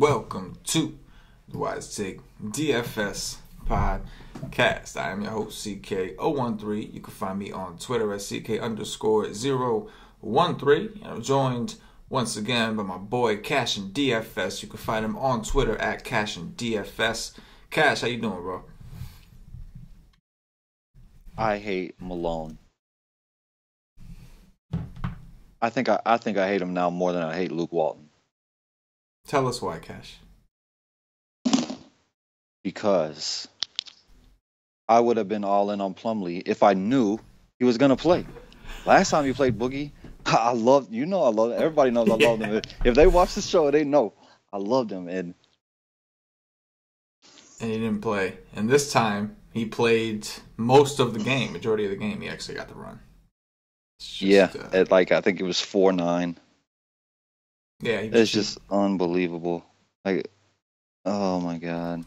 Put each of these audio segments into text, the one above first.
Welcome to the Wise Take DFS podcast. I am your host, CK013. You can find me on Twitter at CK_013. I'm joined once again by my boy CashinDFS. You can find him on Twitter at CashinDFS. Cash, how you doing, bro? I hate Malone. I think I hate him now more than I hate Luke Walton. Tell us why, Cash. Because I would have been all in on Plumlee if I knew he was going to play. Last time he played Boogie, I loved, everybody knows I loved him. If they watch the show, they know I loved him. And he didn't play. And this time, he played most of the game, majority of the game. He actually got the run. I think it was 4-9. Yeah, it's just unbelievable. Oh my God,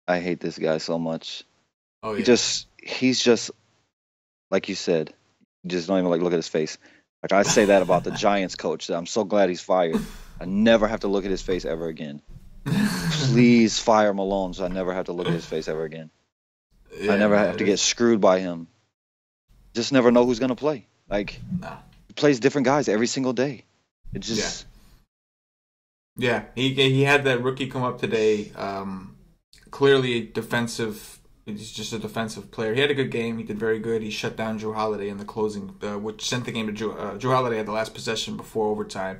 I hate this guy so much. Oh yeah. He's just like you said. Just don't even look at his face. Like I say that about the Giants coach. I'm so glad he's fired. I never have to look at his face ever again. Please fire Malone, so I never have to look at his face ever again. Yeah, I never have to get screwed by him. Just never know who's gonna play. He plays different guys every single day. It just. Yeah, he had that rookie come up today. Clearly defensive. He's just a defensive player. He had a good game. He did very good. He shut down Drew Holiday in the closing, which sent the game to Drew Holiday had the last possession before overtime,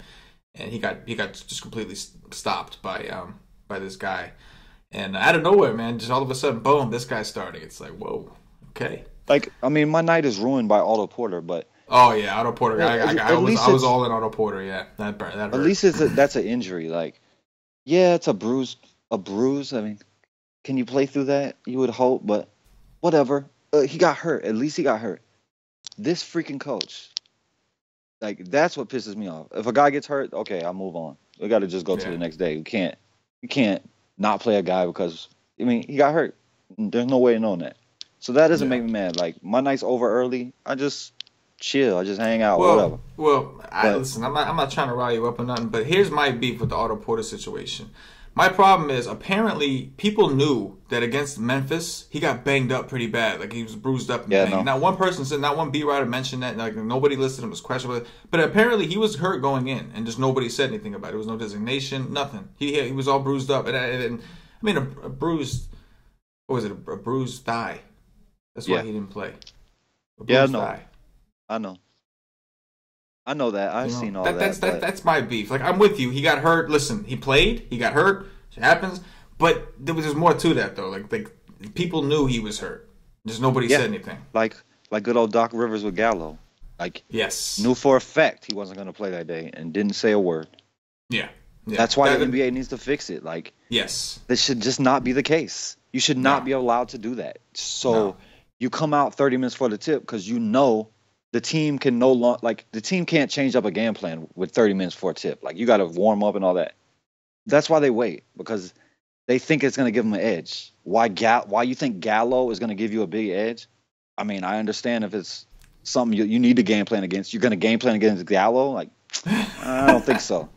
and he got just completely stopped by this guy. And out of nowhere, man, just all of a sudden, boom, this guy's starting. It's like, whoa, okay. My night is ruined by Otto Porter, but. Oh yeah, Otto Porter. I was all in Otto Porter. Yeah, that hurt. At least that's an injury. It's a bruise. I mean, can you play through that? You would hope, but whatever. He got hurt. At least he got hurt. This freaking coach, that's what pisses me off. If a guy gets hurt, okay, I'll move on. We got to just go to the next day. You can't not play a guy because he got hurt. There's no way of knowing that. So that doesn't make me mad. My night's over early. I just chill. I just hang out. Whatever. Well, listen. I'm not trying to rile you up or nothing. But here's my beef with the Otto Porter situation. My problem is apparently people knew that against Memphis he got banged up pretty bad. He was bruised up. Not one person said. Not one beat writer mentioned that. Nobody listed him as questionable. But apparently he was hurt going in, and just nobody said anything about it. There was no designation. Nothing. He was all bruised up. And a bruised. What was it? A bruised thigh. That's why he didn't play. Thigh. I know that. I've seen all that. That's my beef. I'm with you. He got hurt. Listen, he played. He got hurt. It happens. But there was more to that, though. People knew he was hurt. Just nobody said anything. Like good old Doc Rivers with Gallo. Yes. Knew for a fact he wasn't going to play that day and didn't say a word. Yeah. That's why the NBA needs to fix it. Yes. This should just not be the case. You should not be allowed to do that. So you come out 30 minutes for the tip because you know the team can no longer the team can't change up a game plan with 30 minutes for a tip. You got to warm up and all that. That's why they wait, because they think it's going to give them an edge. Why you think Gallo is going to give you a big edge? I understand if it's something you need to game plan against. You're going to game plan against Gallo? I don't think so.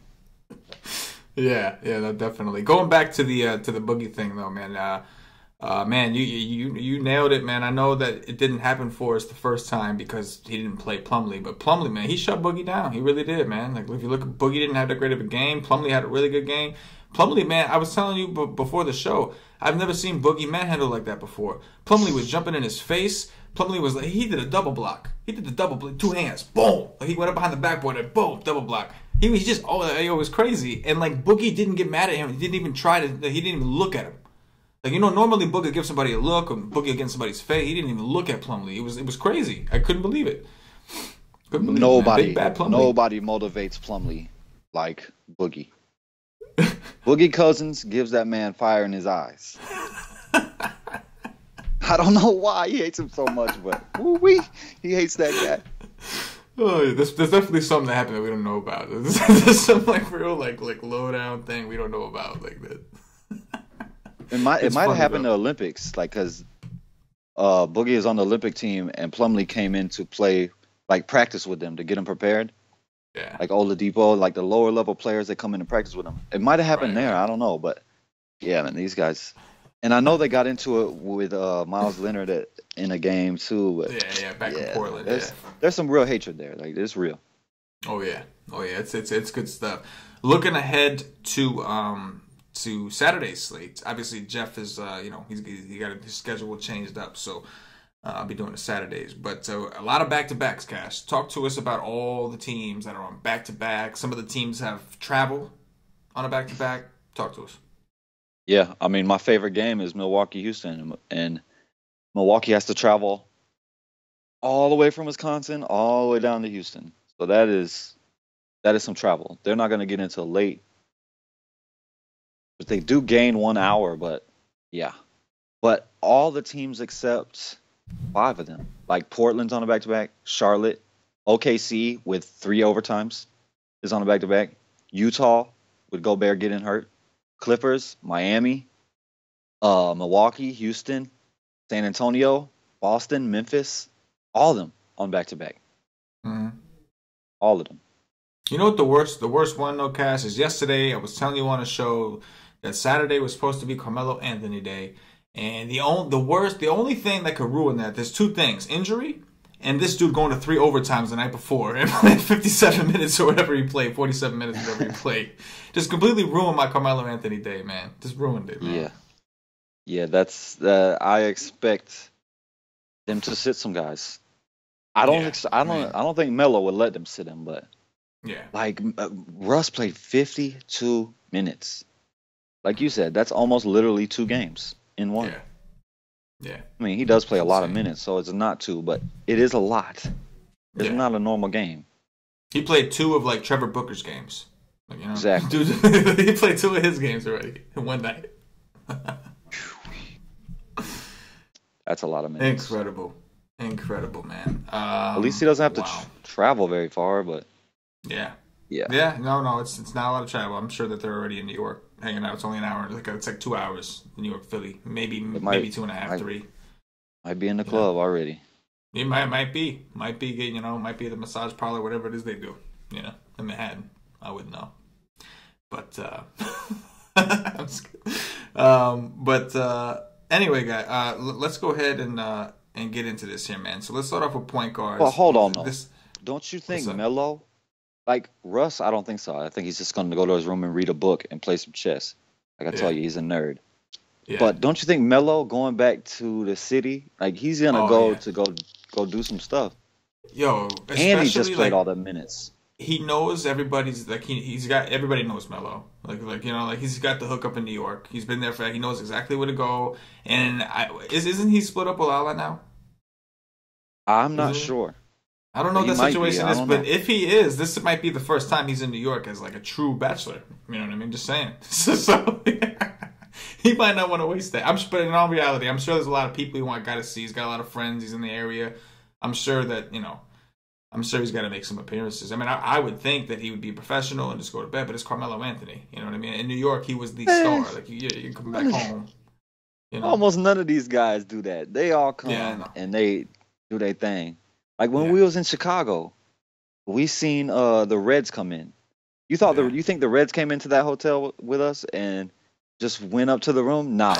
Yeah, no, definitely. Going back to the Boogie thing though, man. Man, you nailed it, man. I know that it didn't happen for us the first time because he didn't play Plumlee. But Plumlee, man, he shut Boogie down. He really did, man. If you look at Boogie, didn't have that great of a game. Plumlee had a really good game. Plumlee, man, I was telling you before the show, I've never seen Boogie manhandle like that before. Plumlee was jumping in his face. Plumlee was he did a double block. He did the double block, 2 hands, boom. He went up behind the backboard and boom, double block. He was just, it was crazy. And Boogie didn't get mad at him. He didn't even he didn't even look at him. Normally Boogie gives somebody a look, or Boogie against somebody's face. He didn't even look at Plumlee. It was crazy. I couldn't believe it. Nobody motivates Plumlee like Boogie. Boogie Cousins gives that man fire in his eyes. I don't know why he hates him so much, but he hates that guy. Oh, there's definitely something that happened that we don't know about. There's some real low down thing we don't know about that. It might have happened in the Olympics, because Boogie is on the Olympic team and Plumlee came in to play, practice with them to get him prepared. Yeah. like Oladipo, like the lower level players that come into practice with him. It might have happened there. I don't know, but yeah, man, these guys. And I know they got into it with Miles Leonard in a game too. But Yeah, back in yeah, Portland. there's some real hatred there. Like it's real. Oh yeah. It's good stuff. Looking ahead to Saturday's slate. Obviously, Jeff is he got his schedule changed up, so I'll be doing the Saturdays. But a lot of back-to-backs, Cash. Talk to us about all the teams that are on back-to-back. Some of the teams have travel on a back-to-back. Talk to us. Yeah, I mean, my favorite game is Milwaukee-Houston, and Milwaukee has to travel all the way from Wisconsin all the way down to Houston. So that is some travel. They're not going to get until late. But they do gain 1 hour, but yeah. But all the teams except 5 of them, like Portland's on a back-to-back, Charlotte, OKC with 3 overtimes is on a back-to-back, Utah with Gobert getting hurt, Clippers, Miami, Milwaukee, Houston, San Antonio, Boston, Memphis, all of them on back-to-back. Mm-hmm. All of them. You know what the worst one though, Cass, is yesterday I was telling you on a show that Saturday was supposed to be Carmelo Anthony Day, and the only thing that could ruin that, there's 2 things: injury and this dude going to 3 overtimes the night before and playing 57 minutes or whatever he played, 47 minutes whatever he played. Just completely ruined my Carmelo Anthony Day, man. Just ruined it, man. Yeah. That's I expect them to sit some guys. I don't think Melo would let them sit him, but yeah, like Russ played 52 minutes. Like you said, that's almost literally 2 games in one. Yeah. I mean, he does play a lot of minutes, so it's not 2, but it is a lot. It's not a normal game. He played 2 of like Trevor Booker's games. Like, you know, exactly. Dude, he played 2 of his games already in one night. That's a lot of minutes. Incredible, man. At least he doesn't have to travel very far, but yeah. No, it's not a lot of travel. I'm sure that they're already in New York hanging out. It's only an hour. It's like 2 hours. New York, Philly, maybe 2.5, 3. Might be in the club already. It might be the massage parlor, whatever it is they do. You know, in Manhattan. I wouldn't know, but I'm just kidding. Anyway, guy, let's go ahead and get into this here, man. So let's start off with point guards. Well, hold on, though. Don't you think Melo? Like Russ, I don't think so. I think he's just going to go to his room and read a book and play some chess. Like I tell you, he's a nerd. Yeah. But don't you think Melo going back to the city, like he's gonna go do some stuff? Yo, and he just played all the minutes. He knows everybody's like everybody knows Melo. Like he's got the hookup in New York. He's been there he knows exactly where to go. And isn't he split up with Lala now? I'm not sure. I don't know what the situation is, but if he is, this might be the first time he's in New York as like a true bachelor. You know what I mean? Just saying. So he might not want to waste that. But in all reality, I'm sure there's a lot of people he got to see. He's got a lot of friends. He's in the area. I'm sure that, I'm sure he's got to make some appearances. I mean, I would think that he would be professional and just go to bed, but it's Carmelo Anthony. You know what I mean? In New York, he was the star. Like, you come back home. Almost none of these guys do that. They all come and they do their thing. Like when we was in Chicago, we seen the Reds come in. You think the Reds came into that hotel with us and just went up to the room? Nah.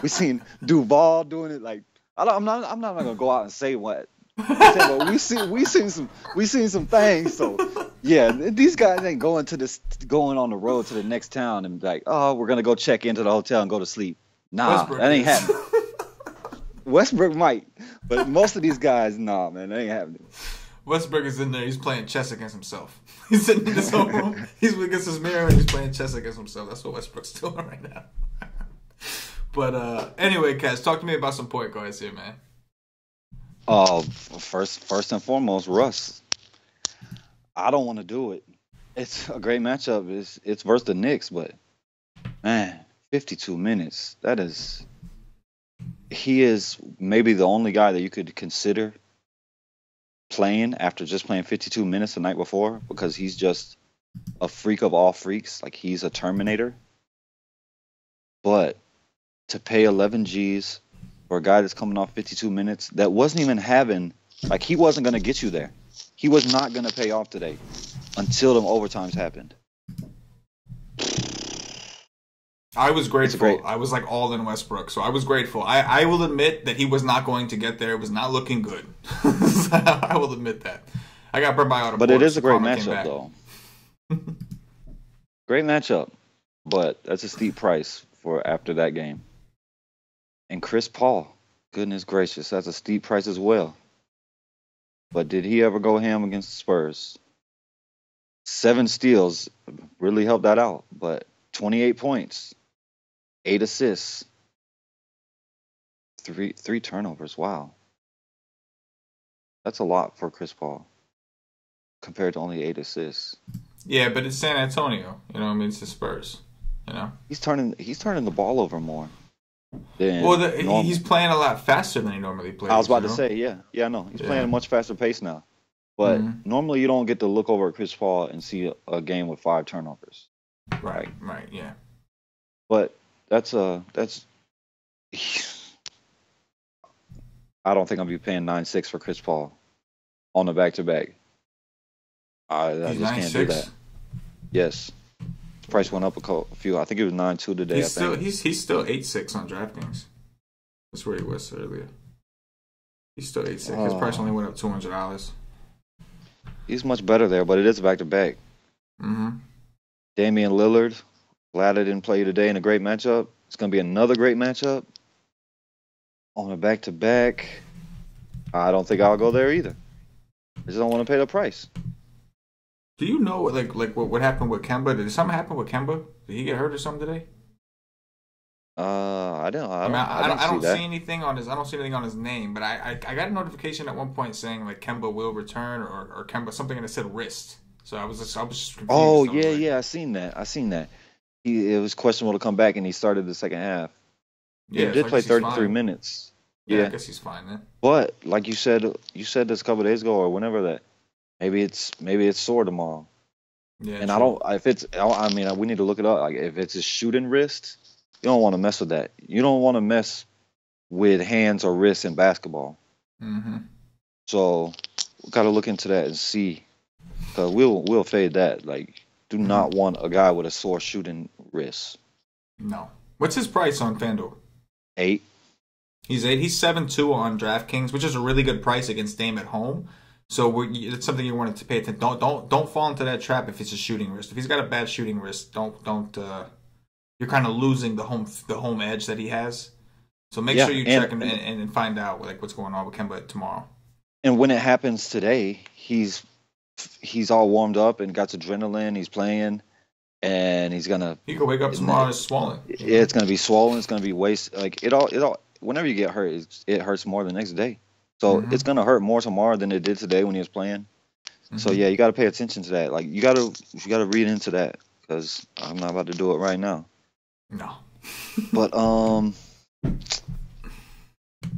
We seen Duval doing it. Like I'm not gonna go out and say what. But we seen some things. So yeah, these guys ain't going on the road to the next town and like, oh, we're gonna go check into the hotel and go to sleep. Nah, Westbrook that ain't happening. Westbrook might, but most of these guys, nah, man, that ain't happening. Westbrook is in there. He's playing chess against himself. He's sitting in his own room. He's against his mirror and he's playing chess against himself. That's what Westbrook's doing right now. But anyway, Cass, talk to me about some point guards here, man. Oh, first and foremost, Russ. I don't want to do it. It's a great matchup. It's versus the Knicks, but man, 52 minutes. He is maybe the only guy that you could consider playing after just playing 52 minutes the night before, because he's just a freak of all freaks. Like, he's a Terminator. But to pay 11 G's for a guy that's coming off 52 minutes that wasn't even having, like, he wasn't going to get you there. He was not going to pay off today. until them overtimes happened. I was grateful. I was like all in Westbrook, so I was grateful. I will admit that he was not going to get there. It was not looking good. I will admit that. I got burned by Otto. But it is a great matchup, though. Great matchup, but that's a steep price for after that game. And Chris Paul, goodness gracious, that's a steep price as well. But did he ever go ham against the Spurs? 7 steals really helped that out, but 28 points. 8 assists, 3 turnovers. Wow, that's a lot for Chris Paul compared to only 8 assists. Yeah, but it's San Antonio. You know what I mean? It's the Spurs. You know, he's turning the ball over more. He's playing a lot faster than he normally plays. I was about to say, yeah, I know. He's playing at a much faster pace now. But normally you don't get to look over at Chris Paul and see a game with 5 turnovers. Right, yeah. But that's I don't think I'll be paying 9.6 for Chris Paul on the back-to-back. I just can't do that. Yes, the price went up a few. I think it was 9.2 today. He's still 8.6 on DraftKings. That's where he was earlier. He's still 8.6. His price only went up $200. He's much better there, but it is back-to-back. Damian Lillard. Glad I didn't play today in a great matchup. It's going to be another great matchup on a back-to-back. I don't think I'll go there either. I just don't want to pay the price. Do you know like what happened with Kemba? Did something happen with Kemba? Did he get hurt or something today? I don't see anything on his. I don't see anything on his name, but I got a notification at one point saying like Kemba will return or Kemba something that said wrist. So I was just confused. Oh yeah, I seen that. It was questionable to come back, and he started the second half. He did play 33 minutes. Yeah, I guess he's fine then. But like you said this a couple of days ago or whenever that, maybe it's sore tomorrow. Yeah, and true. We need to look it up. Like if it's a shooting wrist, you don't want to mess with that. You don't want to mess with hands or wrists in basketball. So we got to look into that and see, because we'll fade that. Like, do not want a guy with a sore shooting wrist. No. What's his price on FanDuel? 8. He's 8. He's 7.2 on DraftKings, which is a really good price against Dame at home. So it's something you wanted to pay attention. Don't fall into that trap if it's a shooting wrist. If he's got a bad shooting wrist, don't. You're kind of losing the home edge that he has. So make sure you check and find out like what's going on with Kemba tomorrow. And when it happens today, he's all warmed up and got adrenaline. He's playing, and he can wake up tomorrow and it's swollen. Yeah, it's gonna be swollen. It's gonna be waste. Like it all. Whenever you get hurt, it hurts more the next day. So it's gonna hurt more tomorrow than it did today when he was playing. So yeah, you got to pay attention to that. Like you got to read into that, because I'm not about to do it right now. No. But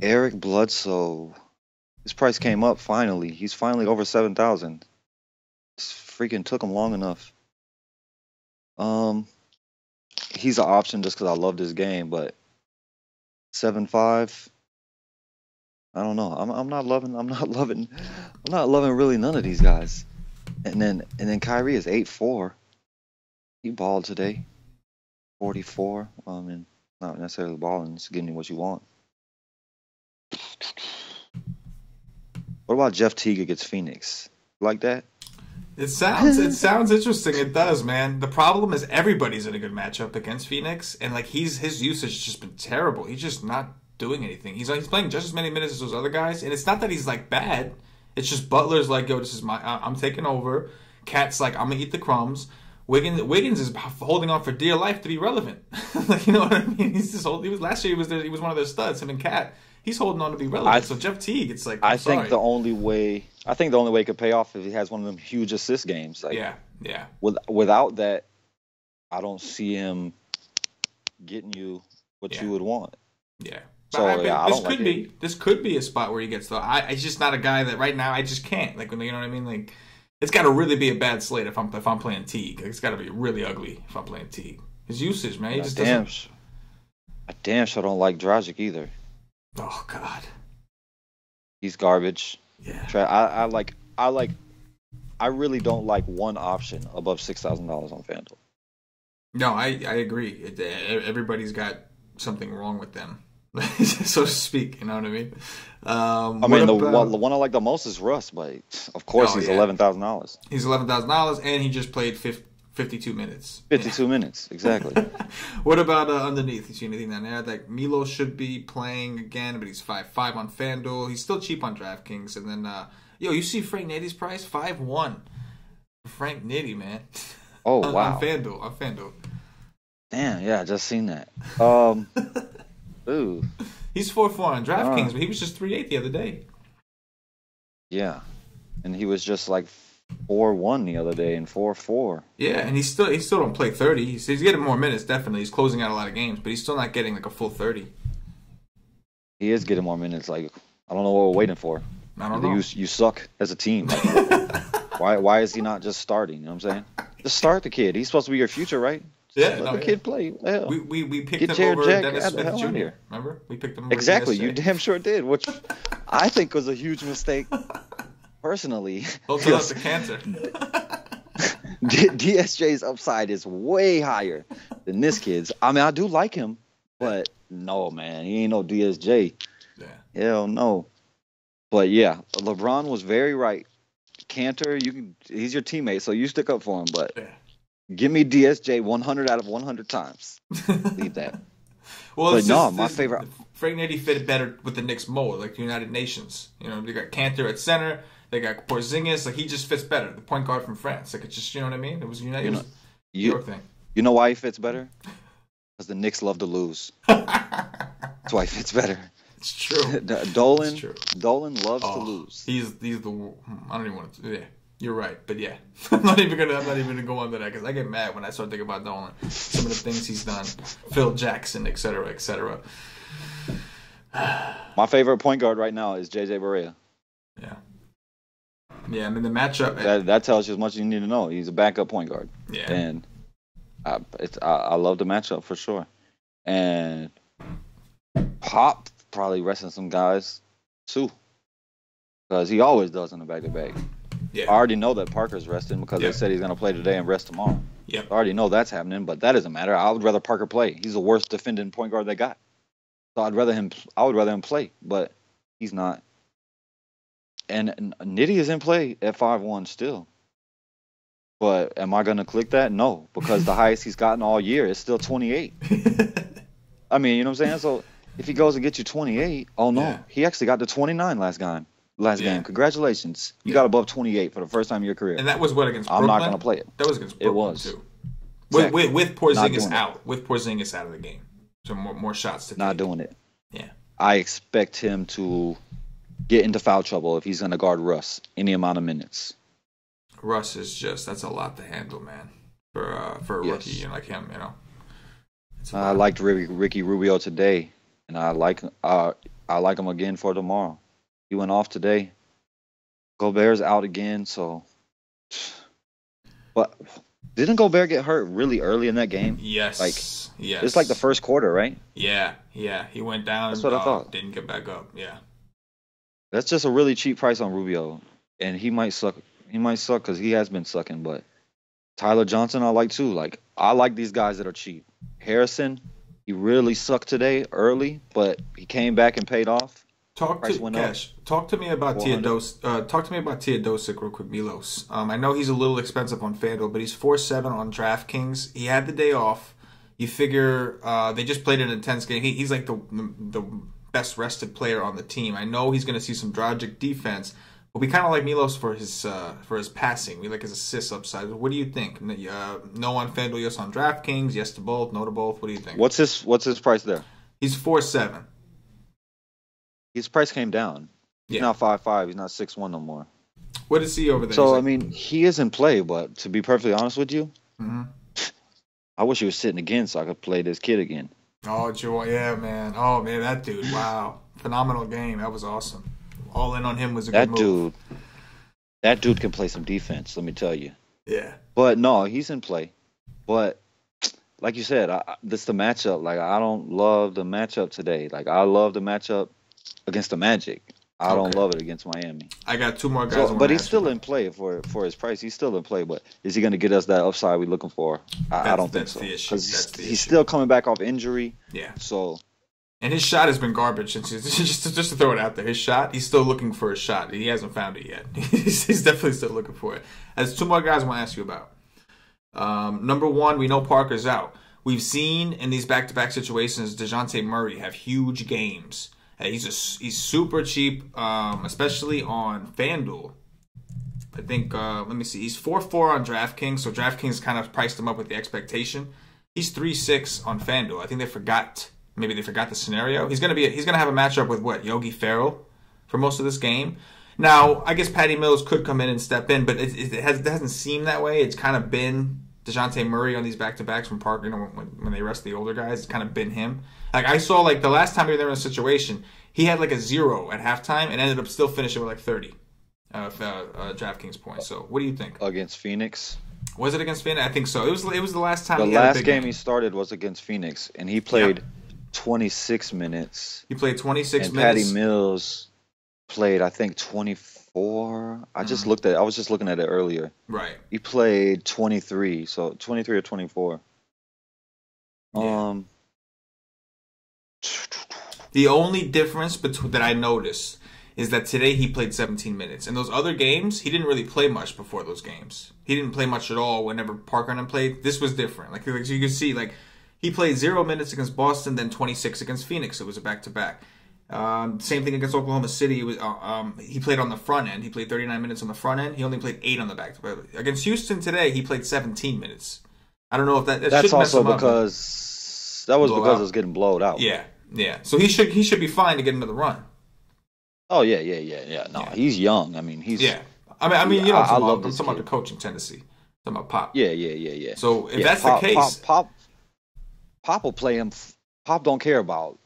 Eric Bledsoe, his price came up finally. He's finally over 7,000. Freaking took him long enough. He's an option just because I love this game, but 7.5. I don't know. I'm not loving really none of these guys. And then Kyrie is 8.4. He balled today. 44. I mean, not necessarily balling. It's getting you what you want. What about Jeff Teague against Phoenix? Like that? It sounds interesting. It does, man. The problem is everybody's in a good matchup against Phoenix, and like his usage has just been terrible. He's just not doing anything. He's playing just as many minutes as those other guys, and it's not that he's like bad. It's just Butler's like, yo, this is I'm taking over. Cat's like, I'm gonna eat the crumbs. Wiggins is holding on for dear life to be relevant. Like, you know what I mean? He's just last year he was one of their studs. Him and Cat, he's holding on to be relevant. So Jeff Teague, it's like I think the only way it could pay off if he has one of them huge assist games. Like, yeah. Without that, I don't see him getting you what you would want. Yeah. So this could be a spot where he gets though. It's just not a guy that right now I just can't. Like, you know what I mean? Like, it's got to really be a bad slate if I'm playing Teague. It's got to be really ugly if I'm playing Teague. His usage, man, he just doesn't. I damn sure don't like Dragic either. Oh God, he's garbage. Yeah. I like I really don't like one option above $6,000 on FanDuel. No, I agree. Everybody's got something wrong with them, so to speak. You know what I mean? I mean, the one I like the most is Russ, but of course he's $11,000. He's $11,000, and he just played 52 minutes. 52 minutes, exactly. What about underneath? You see anything down there? Like Milo should be playing again, but he's 5-5 on FanDuel. He's still cheap on DraftKings. And then, you see Frank Nitty's price? 5-1. Frank Nitty, man. Oh, wow. On FanDuel. Damn, yeah, I just seen that. Ooh. He's 4-4 on DraftKings, but he was just 3-8 the other day. Yeah. And he was just like 4-1 the other day and 4-4. Yeah, and he still don't play 30. He's getting more minutes, definitely. He's closing out a lot of games, but he's still not getting like a full 30. He is getting more minutes. Like, I don't know what we're waiting for. I don't know. You suck as a team. Like, why is he not just starting? You know what I'm saying? Just start the kid. He's supposed to be your future, right? Yeah, Let the kid play. Hell. We picked him over Dennis Smith Jr. Remember? We picked him over exactly. DSJ. You damn sure did, which I think was a huge mistake, personally. Hold up to Cantor. DSJ's upside is way higher than this kid's. I mean, I do like him, but no, man, he ain't no DSJ. Yeah. Hell no. But yeah, LeBron was very right. Cantor, he's your teammate, so you stick up for him, but give me DSJ 100 out of 100 times. Leave that. Well, but no, my favorite. Frank Nitty fit better with the Knicks mold, like the United Nations. You know, they got Cantor at center. They got Porzingis. Like, he just fits better. The point guard from France. Like, it's just, you know what I mean? It was United. New York thing. You know why he fits better? Because the Knicks love to lose. That's why he fits better. It's true. Dolan loves to lose. He's the. I don't even want to. Yeah, you're right. But yeah, I'm not even gonna go on to that because I get mad when I start thinking about Dolan. Some of the things he's done, Phil Jackson, etc., etc. My favorite point guard right now is JJ Barea. Yeah. Yeah, I mean the matchup. That tells you as much as you need to know. He's a backup point guard. Yeah. And I love the matchup for sure. And Pop probably resting some guys too, because he always does in the back-to-back. Yeah. I already know that Parker's resting because they said he's going to play today and rest tomorrow. Yep. I already know that's happening, but that doesn't matter. I would rather Parker play. He's the worst defending point guard they got. So I would rather him play, but he's not. And Nitty is in play at 5-1 still. But am I going to click that? No, because the highest he's gotten all year is still 28. I mean, you know what I'm saying? So if he goes and gets you 28, he actually got to 29 last game. Congratulations. You got above 28 for the first time in your career. And that was what against Brooklyn? I'm not going to play it. That was against Brooklyn, it was. Too. Exactly. With Porzingis out. With Porzingis out of the game. So more shots to take. Not doing it. Yeah. I expect him to get into foul trouble if he's going to guard Russ any amount of minutes. Russ is that's a lot to handle, man. For a rookie like him, you know. I liked Ricky Rubio today, and I like him again for tomorrow. He went off today. Gobert's out again, so. But didn't Gobert get hurt really early in that game? Yes. Yes. It's like the first quarter, right? Yeah. He went down. That's what I thought. Didn't get back up. Yeah. That's just a really cheap price on Rubio, and he might suck. He might suck because he has been sucking, but Tyler Johnson I like too. Like, I like these guys that are cheap. Harrison, he really sucked today early, but he came back and paid off. Talk to me about Teodosic real quick, Milos. I know he's a little expensive on FanDuel, but he's 4-7 on DraftKings. He had the day off. You figure they just played an intense game. He's like the best rested player on the team. I know he's going to see some Dragic defense, but we kind of like Milos for his passing. We like his assist upside. What do you think? No on FanDuel, yes on DraftKings, yes to both, no to both. What do you think? What's his price there? He's 4-7. His price came down. He's Yeah. now 5-5. He's not 6-1 no more. What is he over there? So, I mean, he is in play, but to be perfectly honest with you, I wish he was sitting again so I could play this kid again. Oh, Joe, yeah, man. Oh, man, that dude, wow. Phenomenal game. That was awesome. All in on him was a good move. That dude can play some defense, let me tell you. Yeah. But, no, he's in play. But, like you said, this is the matchup. Like, I don't love the matchup today. Like, I love the matchup against the Magic. I don't love it against Miami. I got two more guys. But he's still in play for his price. He's still in play. But is he going to get us that upside we're looking for? I don't think so. Because he's still coming back off injury. Yeah. So. And his shot has been garbage since just to throw it out there. His shot, he's still looking for a shot. He hasn't found it yet. He's definitely still looking for it. There's two more guys I want to ask you about. Number one, we know Parker's out. We've seen in these back-to-back situations DeJounte Murray have huge games. He's super cheap, especially on FanDuel. I think, let me see, he's 4-4 on DraftKings, so DraftKings kind of priced him up with the expectation. He's 3-6 on FanDuel. I think maybe they forgot the scenario. He's gonna have a matchup with what, Yogi Ferrell for most of this game. Now, I guess Patty Mills could come in and step in, but it hasn't seemed that way. It's kind of been DeJounte Murray on these back-to-backs from Parker, when they rest the older guys. It's kind of been him. Like, I saw, like, the last time we were there in a situation, he had, like, a 0 at halftime and ended up still finishing with, like, 30 DraftKings points. So, what do you think? Against Phoenix? Was it against Phoenix? I think so. It was the last time. The last game he started was against Phoenix, and he played 26 minutes. He played 26 and minutes. Patty Mills played, I think, 24. I was just looking at it earlier. Right. He played 23, so 23 or 24. Yeah. The only difference that I noticed is that today he played 17 minutes. In those other games, he didn't really play much before those games. He didn't play much at all whenever Parker and him played. This was different. Like you can see, like, he played 0 minutes against Boston, then 26 against Phoenix. It was a back-to-back. Same thing against Oklahoma City. He played on the front end. He played 39 minutes on the front end. He only played 8 on the back-to-back. Against Houston today, he played 17 minutes. I don't know if that's also because it was getting blowed out. Yeah. So he should be fine to get into the run. Oh yeah. No, he's young. I mean, he's I mean, you know, I'm talking about the coaching tendency. I'm talking about Pop. Yeah. So if that's the case, Pop will play him. Pop don't care about.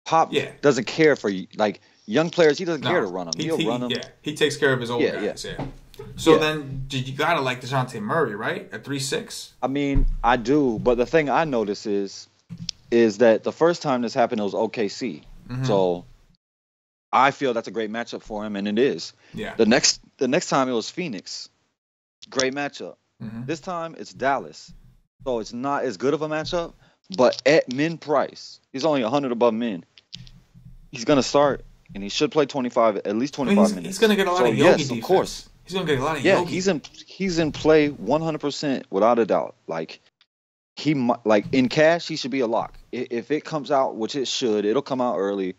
Pop doesn't care for like young players. He doesn't care to run them. He'll run them. Yeah, he takes care of his old guys. Yeah. So then you gotta like DeJounte Murray, right? At 3-6. I mean, I do, but the thing I notice is that the first time this happened, it was OKC. Mm-hmm. So I feel that's a great matchup for him, and it is. Yeah. The next time it was Phoenix. Great matchup. Mm-hmm. This time it's Dallas. So it's not as good of a matchup, but at min price, he's only 100 above min. He's gonna start, and he should play at least 25 minutes. He's gonna get a lot of Yogi defense. Of course. He's gonna get a lot of Yogi. Yeah, he's in play 100% without a doubt. Like in cash, he should be a lock. If it comes out, which it should, it'll come out early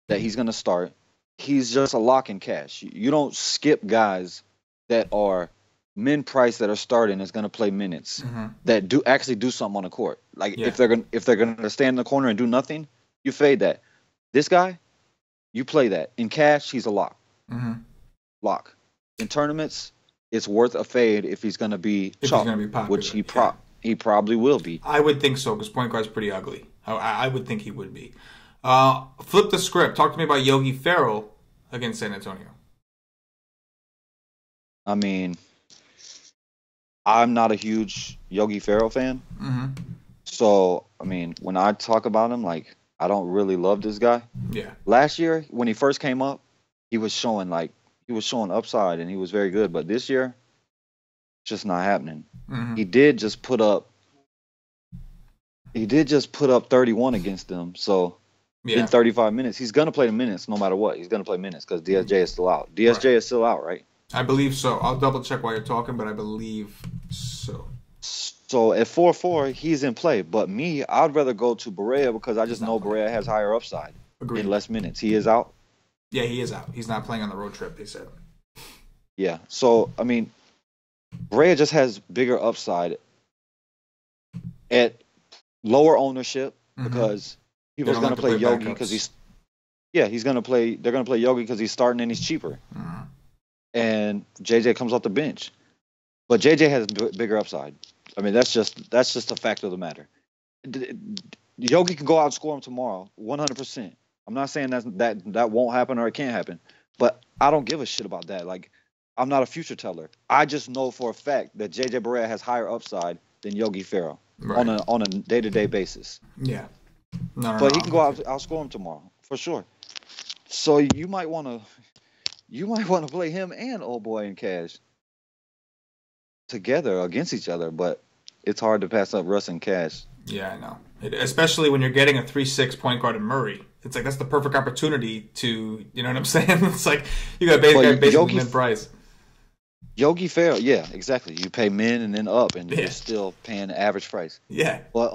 that he's gonna start. He's just a lock in cash. You don't skip guys that are min price that are starting is going to play minutes that do something on the court. Like if they're going to stand in the corner and do nothing, you fade that. This guy, you play that. In cash, he's a lock. Mm-hmm. Lock. In tournaments, it's worth a fade if he's going to be chalk, popular, which he probably will be. I would think so because point guard's pretty ugly. I would think he would be. Flip the script. Talk to me about Yogi Ferrell against San Antonio. I mean, I'm not a huge Yogi Ferrell fan. Mm-hmm. So, I mean, when I talk about him, like, I don't really love this guy. Yeah. Last year, when he first came up, he was showing upside and he was very good. But this year, it's just not happening. Mm-hmm. He did just put up 31 against them. So, in 35 minutes, he's going to play the minutes no matter what. He's going to play minutes because DSJ is still out. DSJ is still out, right? I believe so. I'll double check while you're talking, but I believe so. So at 4-4, he's in play. But me, I'd rather go to Barea because I just know Barea has higher upside. Agreed. In less minutes. He is out? Yeah, he is out. He's not playing on the road trip, they said. Yeah. So, I mean, Barea just has bigger upside at lower ownership because people's going to play Yogi because they're going to play Yogi because he's starting and he's cheaper. Mm-hmm. And JJ comes off the bench. But JJ has bigger upside. I mean, that's just a fact of the matter. Yogi can go out and score him tomorrow, 100%. I'm not saying that won't happen or it can't happen, but I don't give a shit about that. Like, I'm not a future teller. I just know for a fact that JJ Barea has higher upside than Yogi Ferrell on a day-to-day basis. Yeah. But he can go out outscore him tomorrow for sure. So you might want to play him and old boy in cash together against each other, but it's hard to pass up Russ and Cash. Yeah, I know. Especially when you're getting a 3-6 point guard in Murray. It's like that's the perfect opportunity to, you know what I'm saying? It's like you got basically min price. Yogi Ferrell, yeah, exactly. You pay min and then up, and you're still paying the average price. Yeah. But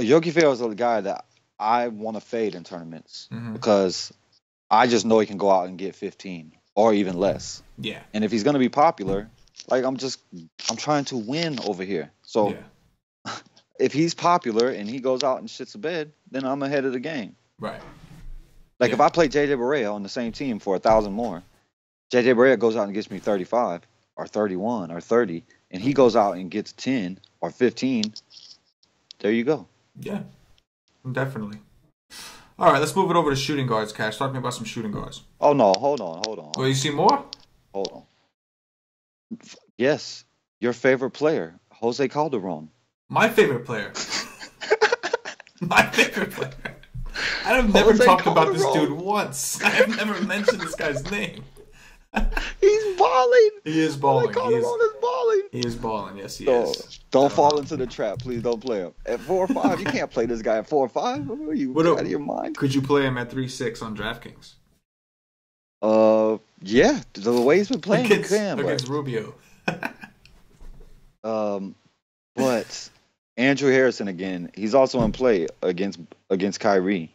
Yogi Ferrell is a guy that I want to fade in tournaments because I just know he can go out and get 15 or even less. Yeah. And if he's going to be popular, like I'm trying to win over here. So if he's popular and he goes out and shits the bed, then I'm ahead of the game. Right. Like if I play JJ Barea on the same team for 1,000 more, JJ Barea goes out and gets me 35 or 31 or 30, and he goes out and gets 10 or 15. There you go. Yeah, definitely. All right, let's move it over to shooting guards, Cash. Talk to me about some shooting guards. Oh, no. Hold on. Well, you see more? Hold on. Yes, your favorite player, Jose Calderon. My favorite player. My favorite player. I have never talked about this dude once. I have never mentioned this guy's name. He's balling. He is balling. Calderon is balling. He is balling. Yes, he is. Don't fall into the trap. Please don't play him. At 4 or 5, you can't play this guy at 4 or 5. Are you out of your mind? Could you play him at 3-6 on DraftKings? Yeah. The way he's been playing, against Rubio. But Andrew Harrison again. He's also in play against Kyrie.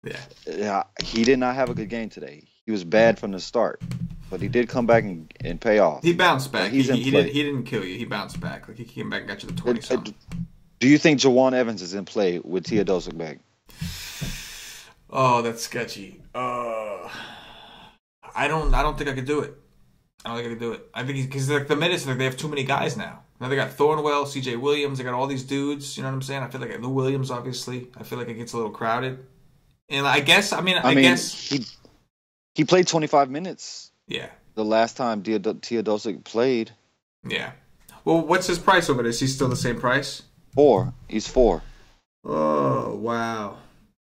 Yeah. He did not have a good game today. He was bad from the start, but he did come back and pay off. He bounced back. He didn't kill you. He bounced back. Like he came back and got you the 20-something. Do you think Jawan Evans is in play with Teodosic back? Oh, that's sketchy. I don't think I could do it. I think because like the minutes, like they have too many guys now. Now they got Thornwell, CJ Williams. They got all these dudes. You know what I'm saying? I feel like Lou Williams, obviously. I feel like it gets a little crowded. And I guess he played 25 minutes. Yeah. The last time Teodosic played. Yeah. Well, what's his price over there? Is he still the same price? 4. He's 4. Oh, wow.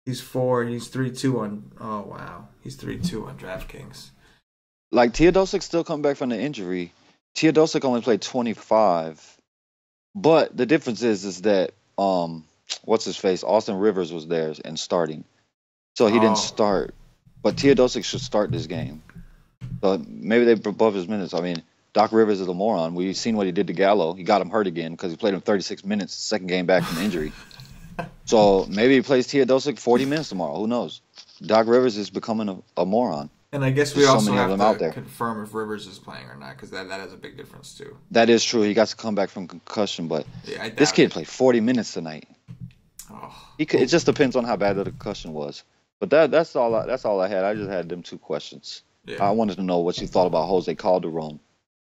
He's 4 and he's 3-2 on. Oh, wow. He's 3-2 on DraftKings. Like Teodosic still come back from the injury. Teodosic only played 25. But the difference is that what's his face? Austin Rivers was there and starting. So he didn't start. But Teodosic should start this game. So maybe they above his minutes. I mean, Doc Rivers is a moron. We've seen what he did to Gallo. He got him hurt again because he played him 36 minutes, second game back from injury. So maybe he plays Teodosic 40 minutes tomorrow. Who knows? Doc Rivers is becoming a moron. And I guess we also have to confirm if Rivers is playing or not, because that has a big difference too. That is true. He got to come back from concussion, but this kid played 40 minutes tonight. It just depends on how bad the concussion was. But that's all I had. I just had them 2 questions. Yeah. I wanted to know what you thought about Jose Calderon.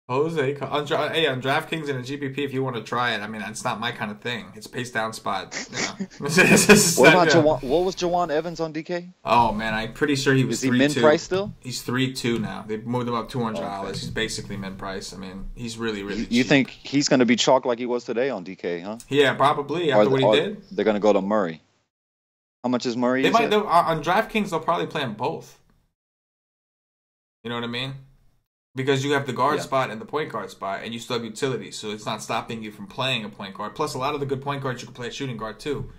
On DraftKings and a GPP, if you want to try it, I mean, it's not my kind of thing. It's pace down spot. You know? What was Jawan Evans on DK? Oh man, I'm pretty sure he was 3-2. Is he min price still? He's 3-2 now. They moved him up $200. Okay. He's basically min price. I mean, he's really cheap. You think he's going to be chalked like he was today on DK, huh? Yeah, probably after what he did. They're going to go to Murray. How much is Murray? They might on DraftKings. They'll probably play him both. You know what I mean? Because you have the guard spot and the point guard spot, and you still have utility, so it's not stopping you from playing a point guard. Plus, a lot of the good point guards you can play at shooting guard too.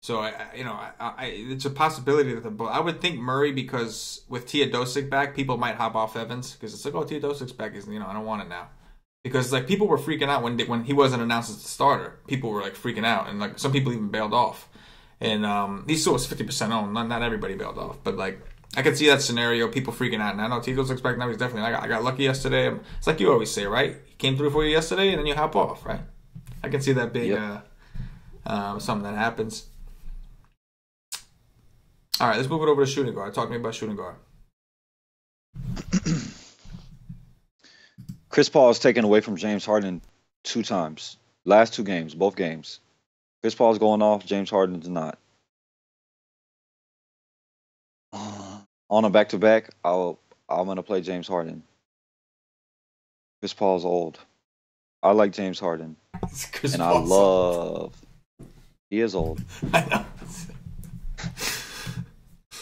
So it's a possibility that I would think Murray, because with Teodosic back, people might hop off Evans because it's like, oh, Teodosic's back, I don't want it now. Because like people were freaking out when he wasn't announced as the starter. People were like freaking out, and like some people even bailed off. And he still was 50% owned. Not everybody bailed off, but like. I could see that scenario, people freaking out. And I know Tito's expecting now. He's definitely. I got lucky yesterday. It's like you always say, right? He came through for you yesterday, and then you hop off, right? I can see that being something that happens. All right, let's move it over to shooting guard. Talk to me about shooting guard. Chris Paul is taken away from James Harden 2 times. Last 2 games, both games. Chris Paul's going off. James Harden's not. On a back-to-back, I'm going to play James Harden. Chris Paul's old. I like James Harden. He is old. I know.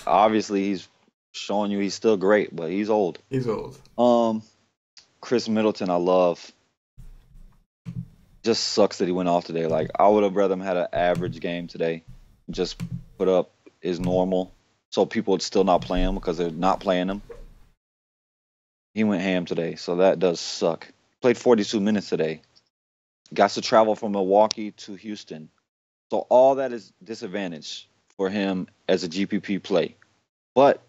Obviously, he's showing you he's still great, but he's old. He's old. Chris Middleton, I love. Just sucks that he went off today. Like, I would have rather him had an average game today. Just put up his normal, so people would still not play him because they're not playing him. He went ham today, so that does suck. Played 42 minutes today. Got to travel from Milwaukee to Houston. So all that is disadvantage for him as a GPP play. But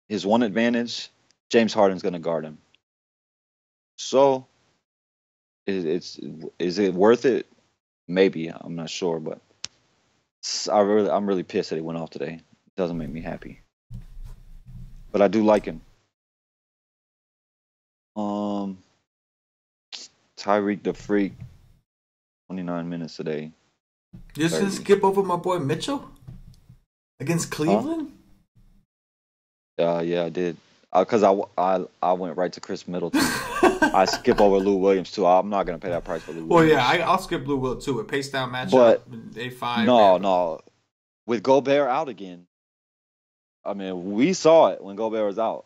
his one advantage, James Harden's going to guard him. So is it worth it? Maybe. I'm not sure, but I'm really pissed that he went off today. It doesn't make me happy. But I do like him. Tyreek the Freak, 29 minutes today. You're just gonna skip over my boy Mitchell against Cleveland? Yeah, I did. Because I went right to Chris Middleton. I skip over Lou Williams too. I'm not gonna pay that price for Lou Williams. Well, yeah, I'll skip Lou Will too. A pace down matchup, but day 5. No. With Gobert out again, I mean, we saw it when Gobert was out.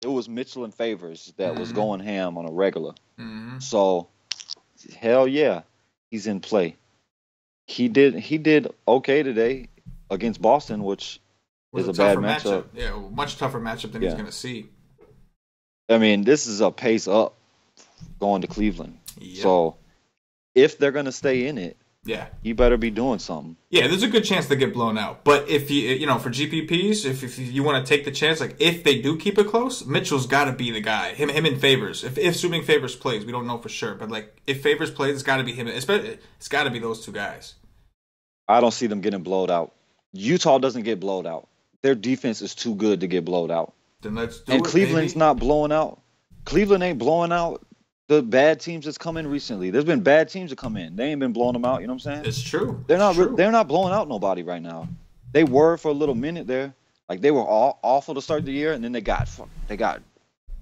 It was Mitchell and Favors that was going ham on a regular. Mm-hmm. So, hell yeah, he's in play. He did okay today against Boston, which is a bad matchup. Yeah, much tougher matchup than he's going to see. I mean, this is a pace up going to Cleveland. Yep. So, if they're going to stay in it, you better be doing something. Yeah, there's a good chance they get blown out. But if you for GPPs, if you want to take the chance, like if they do keep it close, Mitchell's got to be the guy. Him in Favors. If assuming Favors plays, we don't know for sure, but like if Favors plays, it's got to be him. It's got to be those two guys. I don't see them getting blowed out. Utah doesn't get blowed out. Their defense is too good to get blowed out. Then let's do and it, Cleveland's baby. not blowing out. Cleveland ain't blowing out the bad teams that's come in recently. There's been bad teams that come in. They ain't been blowing them out. You know what I'm saying? It's true. They're not blowing out nobody right now. They were for a little minute there. Like they were all awful to start the year, and then they got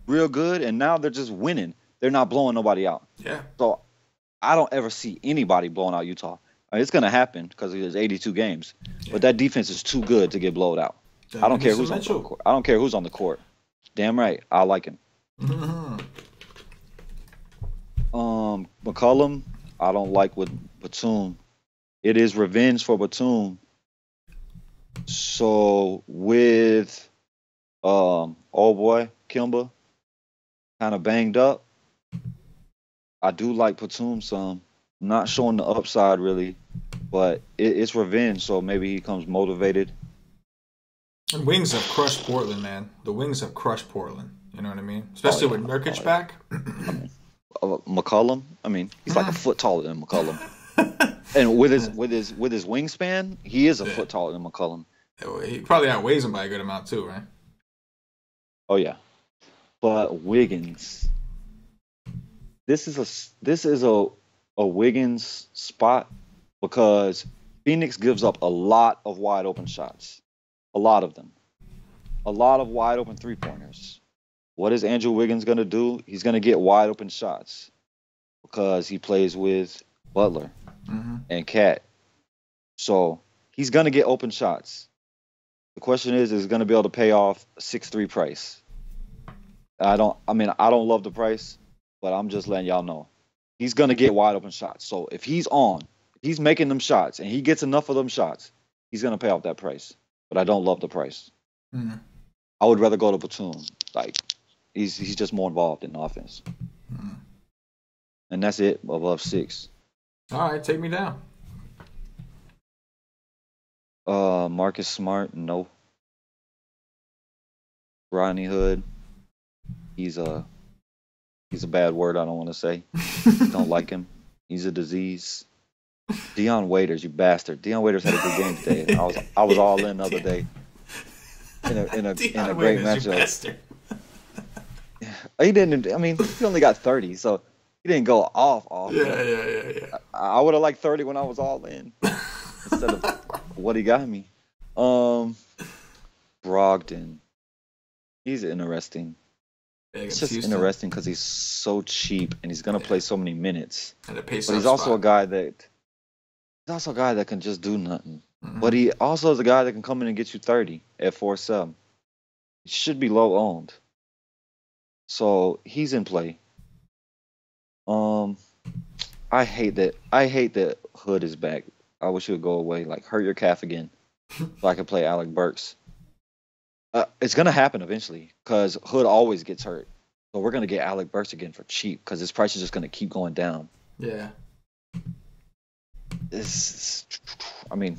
real good, and now they're just winning. They're not blowing nobody out. Yeah. So I don't ever see anybody blowing out Utah. I mean, it's gonna happen because there's 82 games, but that defense is too good to get blowed out. I don't care who's on the court. I don't care who's on the court. Damn right, I like him. Mm-hmm. McCollum, I don't like with Batum. It is revenge for Batum. So with old boy Kimba kind of banged up, I do like Batum some. Not showing the upside really, but it's revenge. So maybe he comes motivated. And Wings have crushed Portland, man. The Wings have crushed Portland. You know what I mean? Especially with Nurkic back. McCollum, I mean, he's like a foot taller than McCollum. And with his wingspan, he is a foot taller than McCollum. He probably outweighs him by a good amount too, right? Oh yeah. But Wiggins. This is a Wiggins spot because Phoenix gives up a lot of wide open shots. A lot of them. A lot of wide open three-pointers. What is Andrew Wiggins going to do? He's going to get wide open shots because he plays with Butler and Cat. So he's going to get open shots. The question is he going to be able to pay off a 6'3" price? I don't love the price, but I'm just letting y'all know. He's going to get wide open shots. So if he's making them shots and he gets enough of them shots, he's going to pay off that price. But I don't love the price. Mm-hmm. I would rather go to Batum. Like, he's just more involved in the offense. Mm-hmm. And that's it, above 6. All right, take me down. Marcus Smart, no. Rodney Hood, he's a bad word I don't want to say. Don't like him. He's a disease. Dion Waiters, you bastard. Dion Waiters had a good game today. I was all in the other day. In a great matchup. He didn't. I mean, he only got 30, so he didn't go off. Yeah. I would have liked 30 when I was all in instead of what he got me. Brogdon, he's interesting. It's just interesting because he's so cheap and he's gonna play so many minutes. And but he's also a guy that can just do nothing. But he also is a guy that can come in and get you 30 at 4-7. He should be low owned. So he's in play. I hate that. I hate that Hood is back. I wish he would go away. Like, hurt your calf again, so I could play Alec Burks. It's gonna happen eventually because Hood always gets hurt. So we're gonna get Alec Burks again for cheap because his price is just gonna keep going down. Yeah. I mean,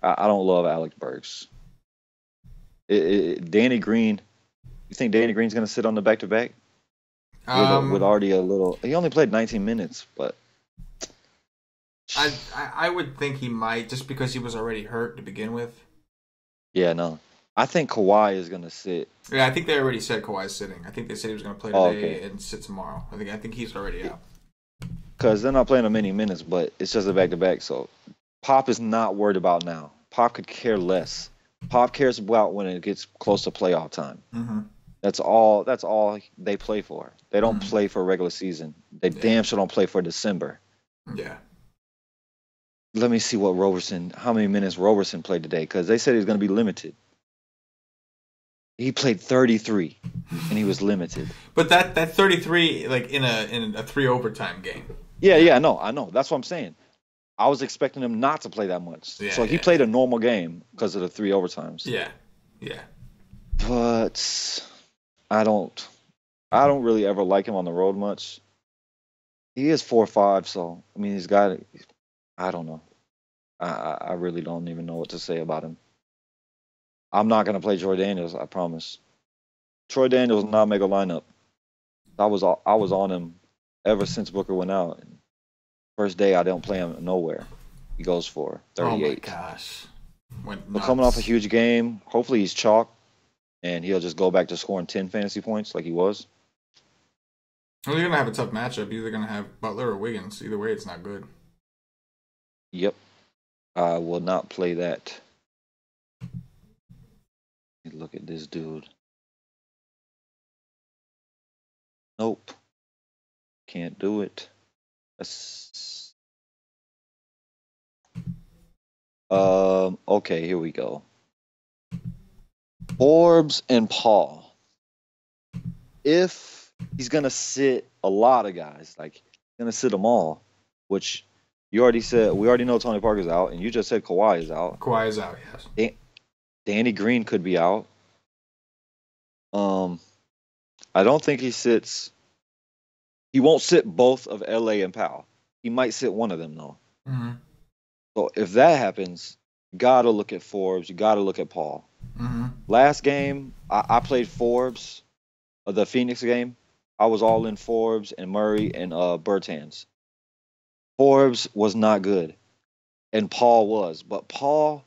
I don't love Alec Burks. Danny Green. You think Danny Green's gonna sit on the back-to-back? With already a little. He only played 19 minutes, but I would think he might just because he was already hurt to begin with. Yeah, no. I think Kawhi is gonna sit. Yeah, I think they already said Kawhi's sitting. I think they said he was going to play today and sit tomorrow. I think he's already out. Because they're not playing him many minutes, but it's just a back-to-back. So Pop is not worried about now. Pop could care less. Pop cares about when it gets close to playoff time. Mm-hmm. That's all they play for. They don't play for regular season. They damn sure don't play for December. Yeah. Let me see how many minutes Roberson played today, because they said he was going to be limited. He played 33, and he was limited. But that 33, like in a 3 overtime game. Yeah, I know. That's what I'm saying. I was expecting him not to play that much. Yeah, so he played a normal game because of the 3 overtimes. Yeah. But I don't really ever like him on the road much. He is 4-5, so I mean I don't know. I really don't even know what to say about him. I'm not gonna play Troy Daniels, I promise. Troy Daniels will not make a lineup. I was on him ever since Booker went out. First day I don't play him nowhere. He goes for 38. Oh my gosh. But coming off a huge game, hopefully he's chalk and he'll just go back to scoring 10 fantasy points like he was. Well, you're gonna have a tough matchup. You're either gonna have Butler or Wiggins. Either way, it's not good. Yep. I will not play that. Look at this dude. Nope. Can't do it. Okay, here we go. Forbes and Paul. If he's gonna sit a lot of guys, like he's gonna sit them all, which we already know Tony Parker's out, and you just said Kawhi is out. Kawhi is out, yes. Danny Green could be out. I don't think he sits. He won't sit both of LA and Powell. He might sit one of them though. Mm-hmm. So if that happens, you gotta look at Forbes. You gotta look at Paul. Mm-hmm. Last game, I played Forbes, the Phoenix game. I was all in Forbes and Murray and Bertans. Forbes was not good, and Paul was. But Paul,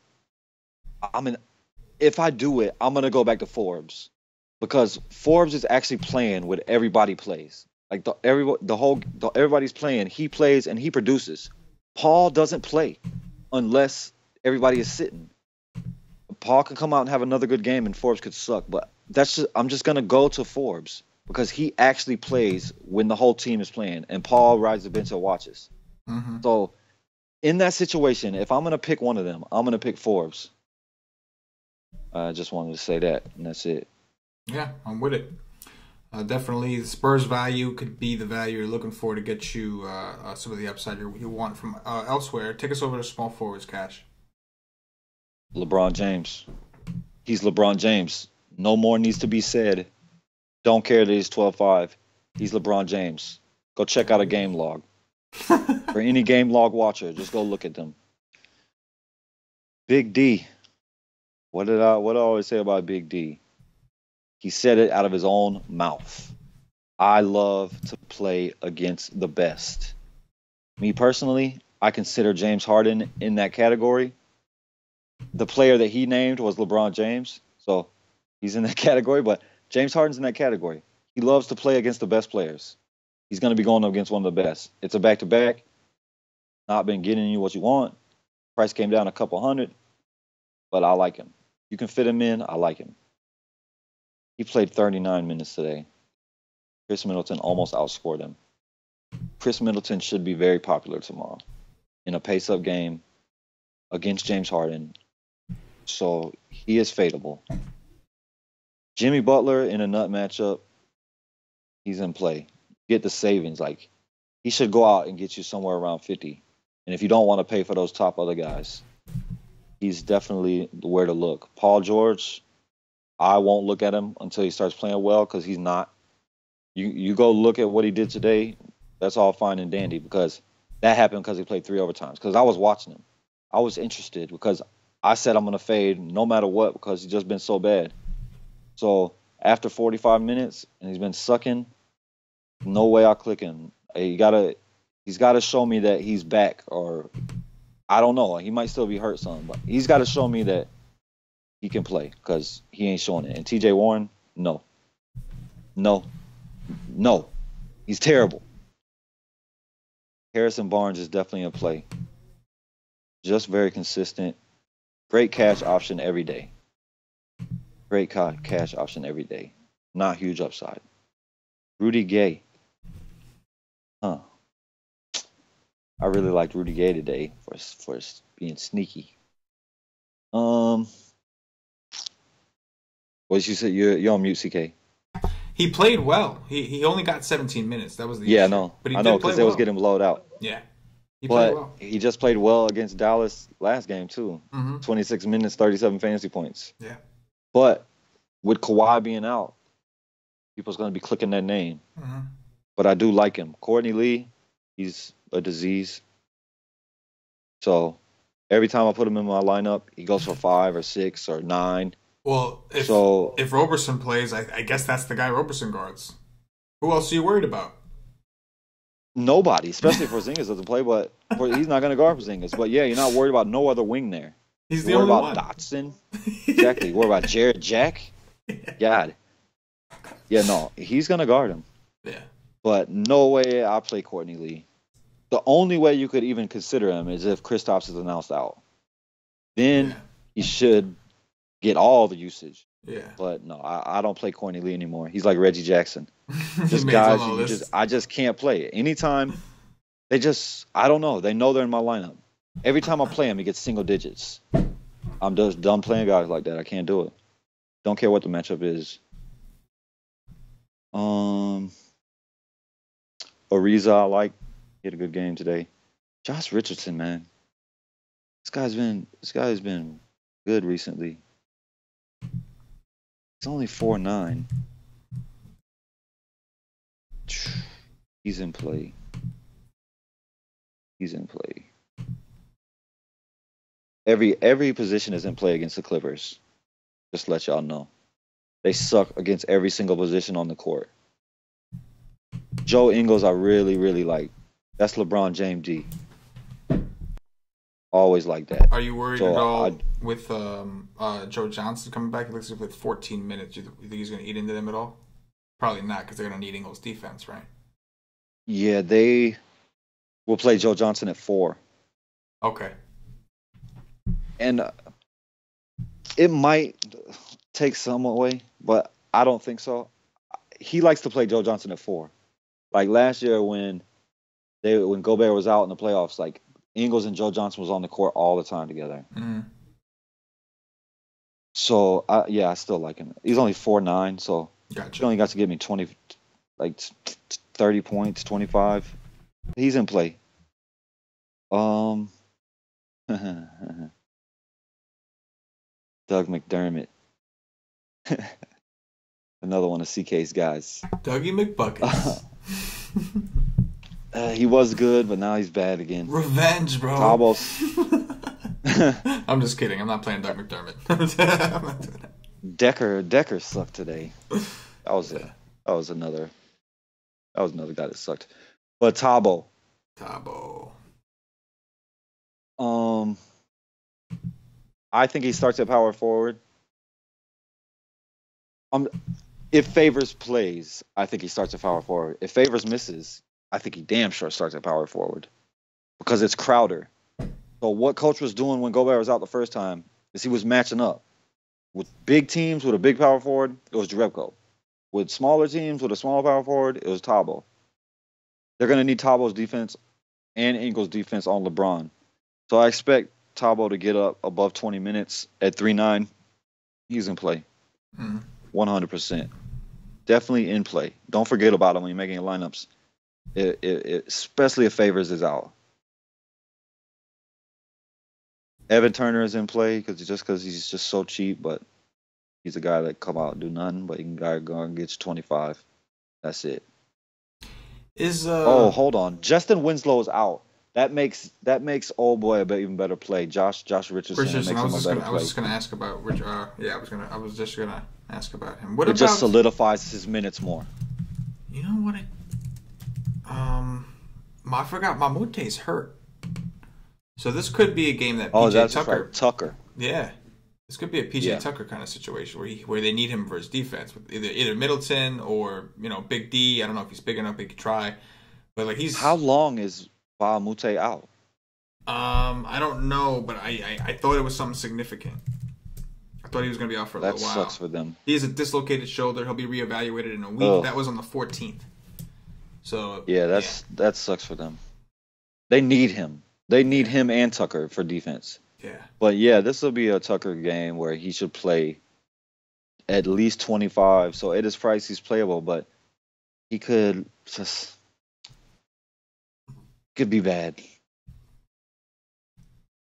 if I do it, I'm gonna go back to Forbes because Forbes is actually playing with everybody plays. Like everybody's playing. He plays and he produces. Paul doesn't play unless everybody is sitting. Paul can come out and have another good game, and Forbes could suck. But I'm just gonna go to Forbes because he actually plays when the whole team is playing, and Paul rides the bench and watches. Mm-hmm. So, in that situation, if I'm gonna pick one of them, I'm gonna pick Forbes. I just wanted to say that, and that's it. Yeah, I'm with it. Definitely, Spurs value could be the value you're looking for to get you some of the upside you want from elsewhere. Take us over to small forwards, Cash. LeBron James. He's LeBron James. No more needs to be said. Don't care that he's 12-5. He's LeBron James. Go check out a game log. For any game log watcher, just go look at them. Big D. What I always say about Big D? He said it out of his own mouth. I love to play against the best. Me personally, I consider James Harden in that category. The player that he named was LeBron James, so he's in that category, but James Harden's in that category. He loves to play against the best players. He's going to be going up against one of the best. It's a back-to-back. Not been getting you what you want. Price came down a couple hundred, but I like him. You can fit him in. I like him. He played 39 minutes today. Chris Middleton almost outscored him. Chris Middleton should be very popular tomorrow. In a pace-up game, against James Harden. So he is fadeable. Jimmy Butler in a nut matchup, he's in play. Get the savings. Like, he should go out and get you somewhere around 50. And if you don't want to pay for those top other guys, he's definitely where to look. Paul George, I won't look at him until he starts playing well because he's not. You go look at what he did today, that's all fine and dandy because that happened because he played 3 overtimes. Because I was watching him. I was interested because I said I'm going to fade no matter what because he's just been so bad. So after 45 minutes and he's been sucking, no way I'll click him. He's got to show me that he's back, or I don't know. He might still be hurt some, but he's got to show me that he can play because he ain't showing it. And TJ Warren, no. He's terrible. Harrison Barnes is definitely a play. Just very consistent. Great cash option every day. Cash option every day. Not huge upside. Rudy Gay. I really liked Rudy Gay today for being sneaky. What you said? You're on mute, CK. He played well. He only got 17 minutes. That was the issue. Yeah, no. But he I know did play because they well. was getting blowed out. Yeah. He played well. He just played well against Dallas last game too. 26 minutes, 37 fantasy points. Yeah. But with Kawhi being out, people's going to be clicking that name. But I do like him. Courtney Lee, he's a disease. So every time I put him in my lineup, he goes for 5 or 6 or 9. Well, if Roberson plays, I guess that's the guy Roberson guards. Who else are you worried about? Nobody, especially if Porzingis doesn't play, but he's not going to guard Porzingis. But yeah, you're not worried about no other wing there. He's the only one. Worried about Dotson. Exactly. Worried about Jared Jack. God. Yeah, no, he's going to guard him. Yeah. But no way I play Courtney Lee. The only way you could even consider him is if Kristaps is announced out. Then he should get all the usage. Yeah. But no, I don't play Courtney Lee anymore. He's like Reggie Jackson. Just guys I just can't play. Anytime I don't know. They know they're in my lineup. Every time I play him, he gets single digits. I'm just done playing guys like that. I can't do it. Don't care what the matchup is. Ariza, I like. He had a good game today. Josh Richardson, man. This guy's been good recently. He's only 4'9". He's in play. Every position is in play against the Clippers. Just to let y'all know. They suck against every single position on the court. Joe Ingles, I really, really like. That's LeBron James D. Always like that. Are you worried at all with Joe Johnson coming back? It looks like with 14 minutes. You think he's going to eat into them at all? Probably not, because they're going to need Ingles' defense, right? Yeah, they will play Joe Johnson at 4. Okay. And it might take some away, but I don't think so. He likes to play Joe Johnson at 4. Like last year when Gobert was out in the playoffs, like Ingles and Joe Johnson was on the court all the time together. So I still like him. He's only 4'9", so gotcha. He only got to give me 30 points, 25. He's in play. Doug McDermott. Another one of CK's guys. Dougie McBuckets. He was good, but now he's bad again. Revenge, bro. Tabos. I'm just kidding. I'm not playing Doug McDermott. Decker sucked today. That was another guy that sucked. But Tabo. I think he starts at power forward. If Favors plays, I think he starts at power forward. If Favors misses, I think he damn sure starts at power forward. Because it's Crowder. So what Coach was doing when Gobert was out the first time is he was matching up. With big teams with a big power forward, it was Jerebko. With smaller teams with a smaller power forward, it was Tabo. They're going to need Tabo's defense and Ingles' defense on LeBron. So I expect Tabo to get up above 20 minutes at 3.9, he's in play. 100%. Definitely in play. Don't forget about him when you're making your lineups. Especially if Favors is out. Evan Turner is in play because he's just so cheap, but he's a guy that come out and do nothing, but he can go and get you 25. That's it. Hold on. Justin Winslow's out. That makes old boy a even better play. Josh Richardson makes him a better play. I was just gonna ask about Rich. I was just gonna ask about him. It just solidifies his minutes more. You know what? I forgot Mamute's hurt. So this could be a game that PJ Tucker. Right. Tucker. Yeah. This could be a PJ Tucker kind of situation where they need him for his defense with either Middleton or Big D. I don't know if he's big enough he could try, but like he's. How long is Bahamute out? I don't know, but I thought it was something significant. I thought he was going to be out for a little while. That sucks for them. He has a dislocated shoulder. He'll be reevaluated in a week. That was on the 14th. So that sucks for them. They need him. They need him and Tucker for defense. Yeah. But yeah, this will be a Tucker game where he should play at least 25. So at his price, he's playable, but he could be bad.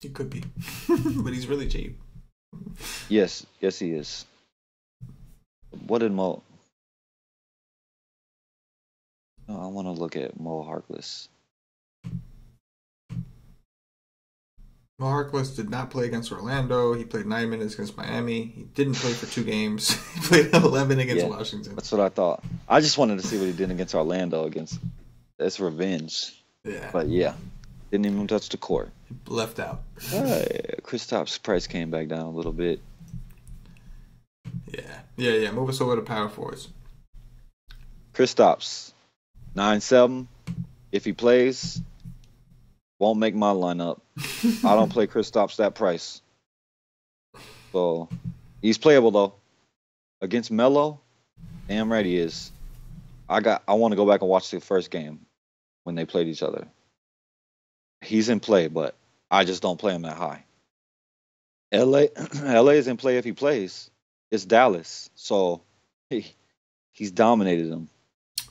He could be, but he's really cheap. Yes, he is. What did Mo? No, I want to look at Mo Harkless. Mo Harkless did not play against Orlando. He played 9 minutes against Miami. He didn't play for 2 games. He played 11 against Washington. That's what I thought. I just wanted to see what he did against Orlando. That's revenge. Yeah. But didn't even touch the court. Left out. Kristaps' price came back down a little bit. Yeah. Move us over to power forwards. Kristaps, 9.7. If he plays, won't make my lineup. I don't play Kristaps that price. So he's playable though. Against Melo, damn right he is. I want to go back and watch the first game when they played each other. He's in play, but I just don't play him that high. LA is in play if he plays. It's Dallas, so he's dominated them.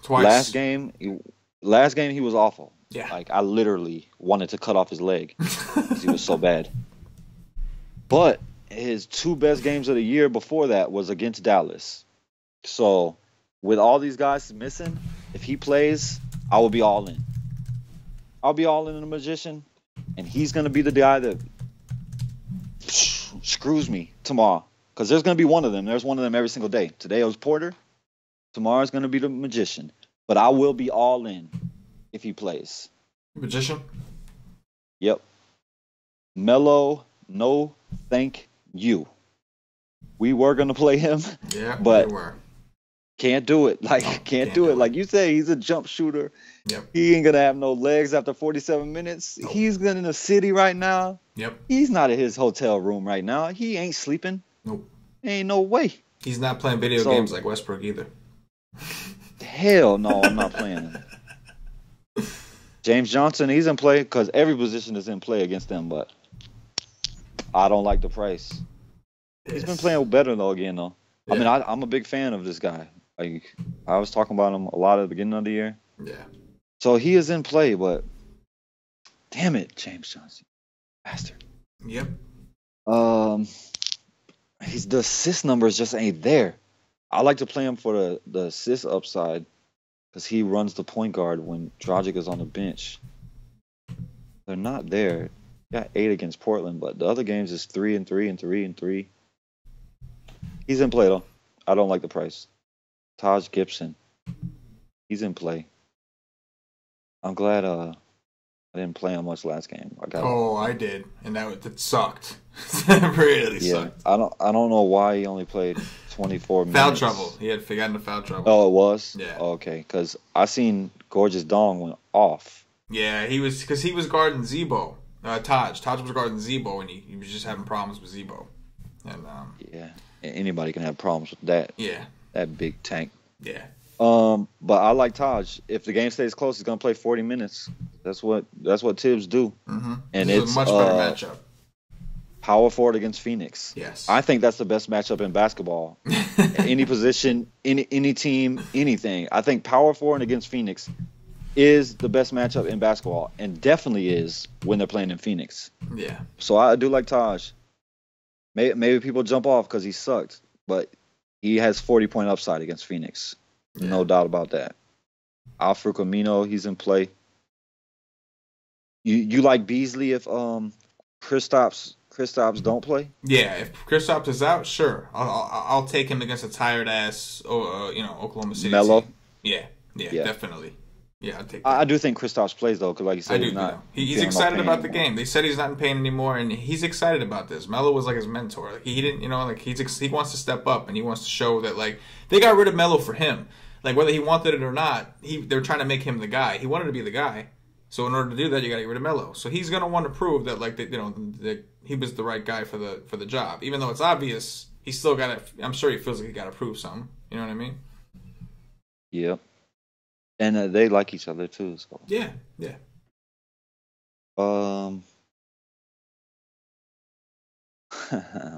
Twice. Last game he was awful. Yeah. Like I literally wanted to cut off his leg because he was so bad. But his 2 best games of the year before that was against Dallas. So with all these guys missing, if he plays, I will be all in. I'll be all in the Magician, and he's going to be the guy that screws me tomorrow. Because there's going to be one of them. There's one of them every single day. Today it was Porter. Tomorrow's going to be the Magician. But I will be all in if he plays. Magician? Yep. Melo, no thank you. We were going to play him. Yeah, but we were. Can't do it. Can't do it. Like you say, he's a jump shooter. Yep. He ain't going to have no legs after 47 minutes. Nope. He's in the city right now. Yep. He's not in his hotel room right now. He ain't sleeping. Nope. Ain't no way. He's not playing video games like Westbrook either. Hell no, I'm not playing. James Johnson, he's in play because every position is in play against them, but I don't like the price. Yes. He's been playing better though. Yeah. I mean, I'm a big fan of this guy. Like I was talking about him a lot at the beginning of the year. Yeah. So he is in play, but damn it, James Johnson, bastard. Yep. The assist numbers just ain't there. I like to play him for the assist upside because he runs the point guard when Dragic is on the bench. They're not there. Got 8 against Portland, but the other games is 3 and 3 and 3 and 3. He's in play though. I don't like the price. Taj Gibson, he's in play. I'm glad I didn't play him much last game. I did, and that sucked. That really sucked. I don't know why he only played 24 minutes. Foul trouble. He had gotten into foul trouble. Oh, it was? Yeah. Okay, because I seen Gorgeous Dong went off. Yeah, he was guarding Zebo. Taj was guarding Zebo, and he was just having problems with Zebo. And yeah, anybody can have problems with that. Yeah. That big tank. Yeah. But I like Taj. If the game stays close, he's gonna play 40 minutes. That's what Tibbs do. Mm-hmm. And it's a much better matchup. Power forward against Phoenix. Yes. I think that's the best matchup in basketball. Any position, any team, anything. I think power forward against Phoenix is the best matchup in basketball, and definitely is when they're playing in Phoenix. Yeah. So I do like Taj. Maybe people jump off because he sucked, but he has 40-point upside against Phoenix. Yeah. No doubt about that. Alfred Camino, he's in play. You like Beasley if Kristaps don't play? Yeah, if Kristaps is out, sure, I'll take him against a tired ass, Oklahoma City Melo. team. Yeah, definitely. Yeah, I'll take that. I do think Kristaps plays though, because like you said, he's excited about the game. They said he's not in pain anymore, and he's excited about this. Melo was like his mentor. Like, he didn't, he wants to step up, and he wants to show that like they got rid of Melo for him. Like whether he wanted it or not, they're trying to make him the guy. He wanted to be the guy. So in order to do that, you got to get rid of Melo. So he's gonna want to prove that that he was the right guy for the job. Even though it's obvious, he still got to. I'm sure he feels like he got to prove something. You know what I mean? Yep. And they like each other too. So. Yeah.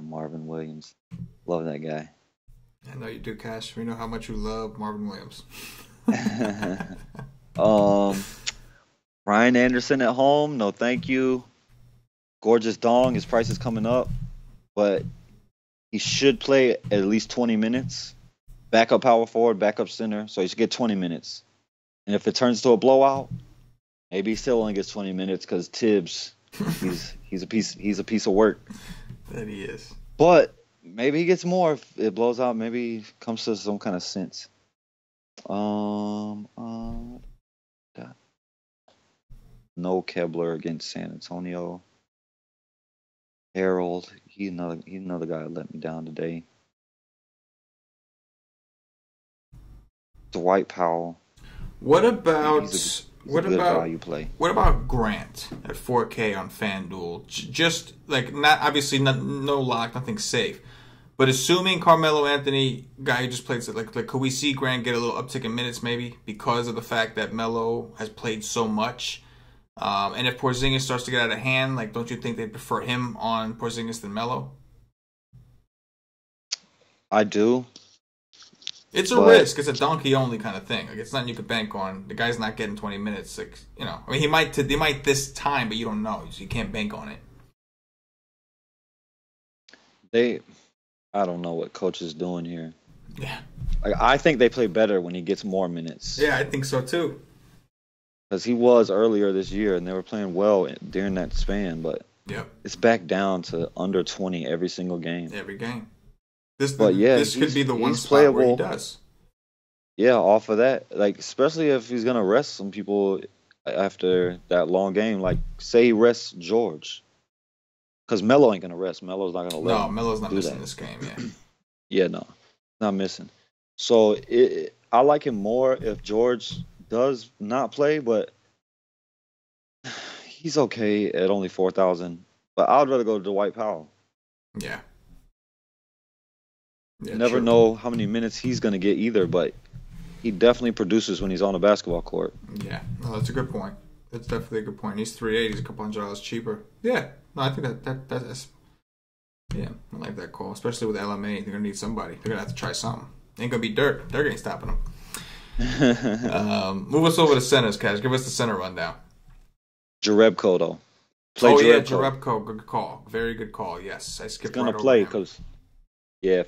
Marvin Williams, love that guy. I know you do, Cash. We know how much you love Marvin Williams. Ryan Anderson at home, no thank you. Gorgeous Dong, his price is coming up, but he should play at least 20 minutes. Backup power forward, backup center, so he should get 20 minutes. And if it turns to a blowout, maybe he still only gets 20 minutes because Tibbs, he's a piece of work. That he is. But maybe he gets more if it blows out. Maybe he comes to some kind of sense. No Kebler against San Antonio. Harold, he's another guy that let me down today. Dwight Powell. What about value play. What about Grant at 4K on FanDuel? Just like not obviously no lock, nothing safe. But assuming Carmelo Anthony, guy who just played, like could we see Grant get a little uptick in minutes maybe because of the fact that Melo has played so much? And if Porzingis starts to get out of hand, like don't you think they'd prefer him on Porzingis than Melo? I do. It's a risk. It's a donkey only kind of thing. Like it's nothing you could bank on. The guy's not getting 20 minutes. Like I mean, he might this time, but you don't know, so you can't bank on it. I don't know what coach is doing here. Yeah. Like I think they play better when he gets more minutes. Yeah, I think so too. Because he was earlier this year, and they were playing well during that span, but it's back down to under 20 every single game. Every game. This could be the one spot playable, where he does. Yeah, off of that. Like, especially if he's going to rest some people after that long game. Like, say he rests George. Because Melo ain't going to rest. Melo's not going to let him. No, Melo's not missing that. This game, yeah. Yeah, no. Not missing. So, I like him more if George does not play, but he's okay at only 4,000. But I'd rather go to Dwight Powell. Yeah. You never know how many minutes he's going to get either, but he definitely produces when he's on a basketball court. Yeah, no, that's a good point. That's definitely a good point. He's 3.8. He's a couple $100 cheaper. Yeah, no, I think that's yeah, I like that call, especially with LMA. They're gonna need somebody. They're gonna have to try something. Ain't gonna be Dirk. Dirk ain't stopping them. Move us over to centers, Cash. Give us the center rundown. Jarebko though. Jarebko. Good call. Very good call. Yes, I skipped. He's gonna play because. Yeah,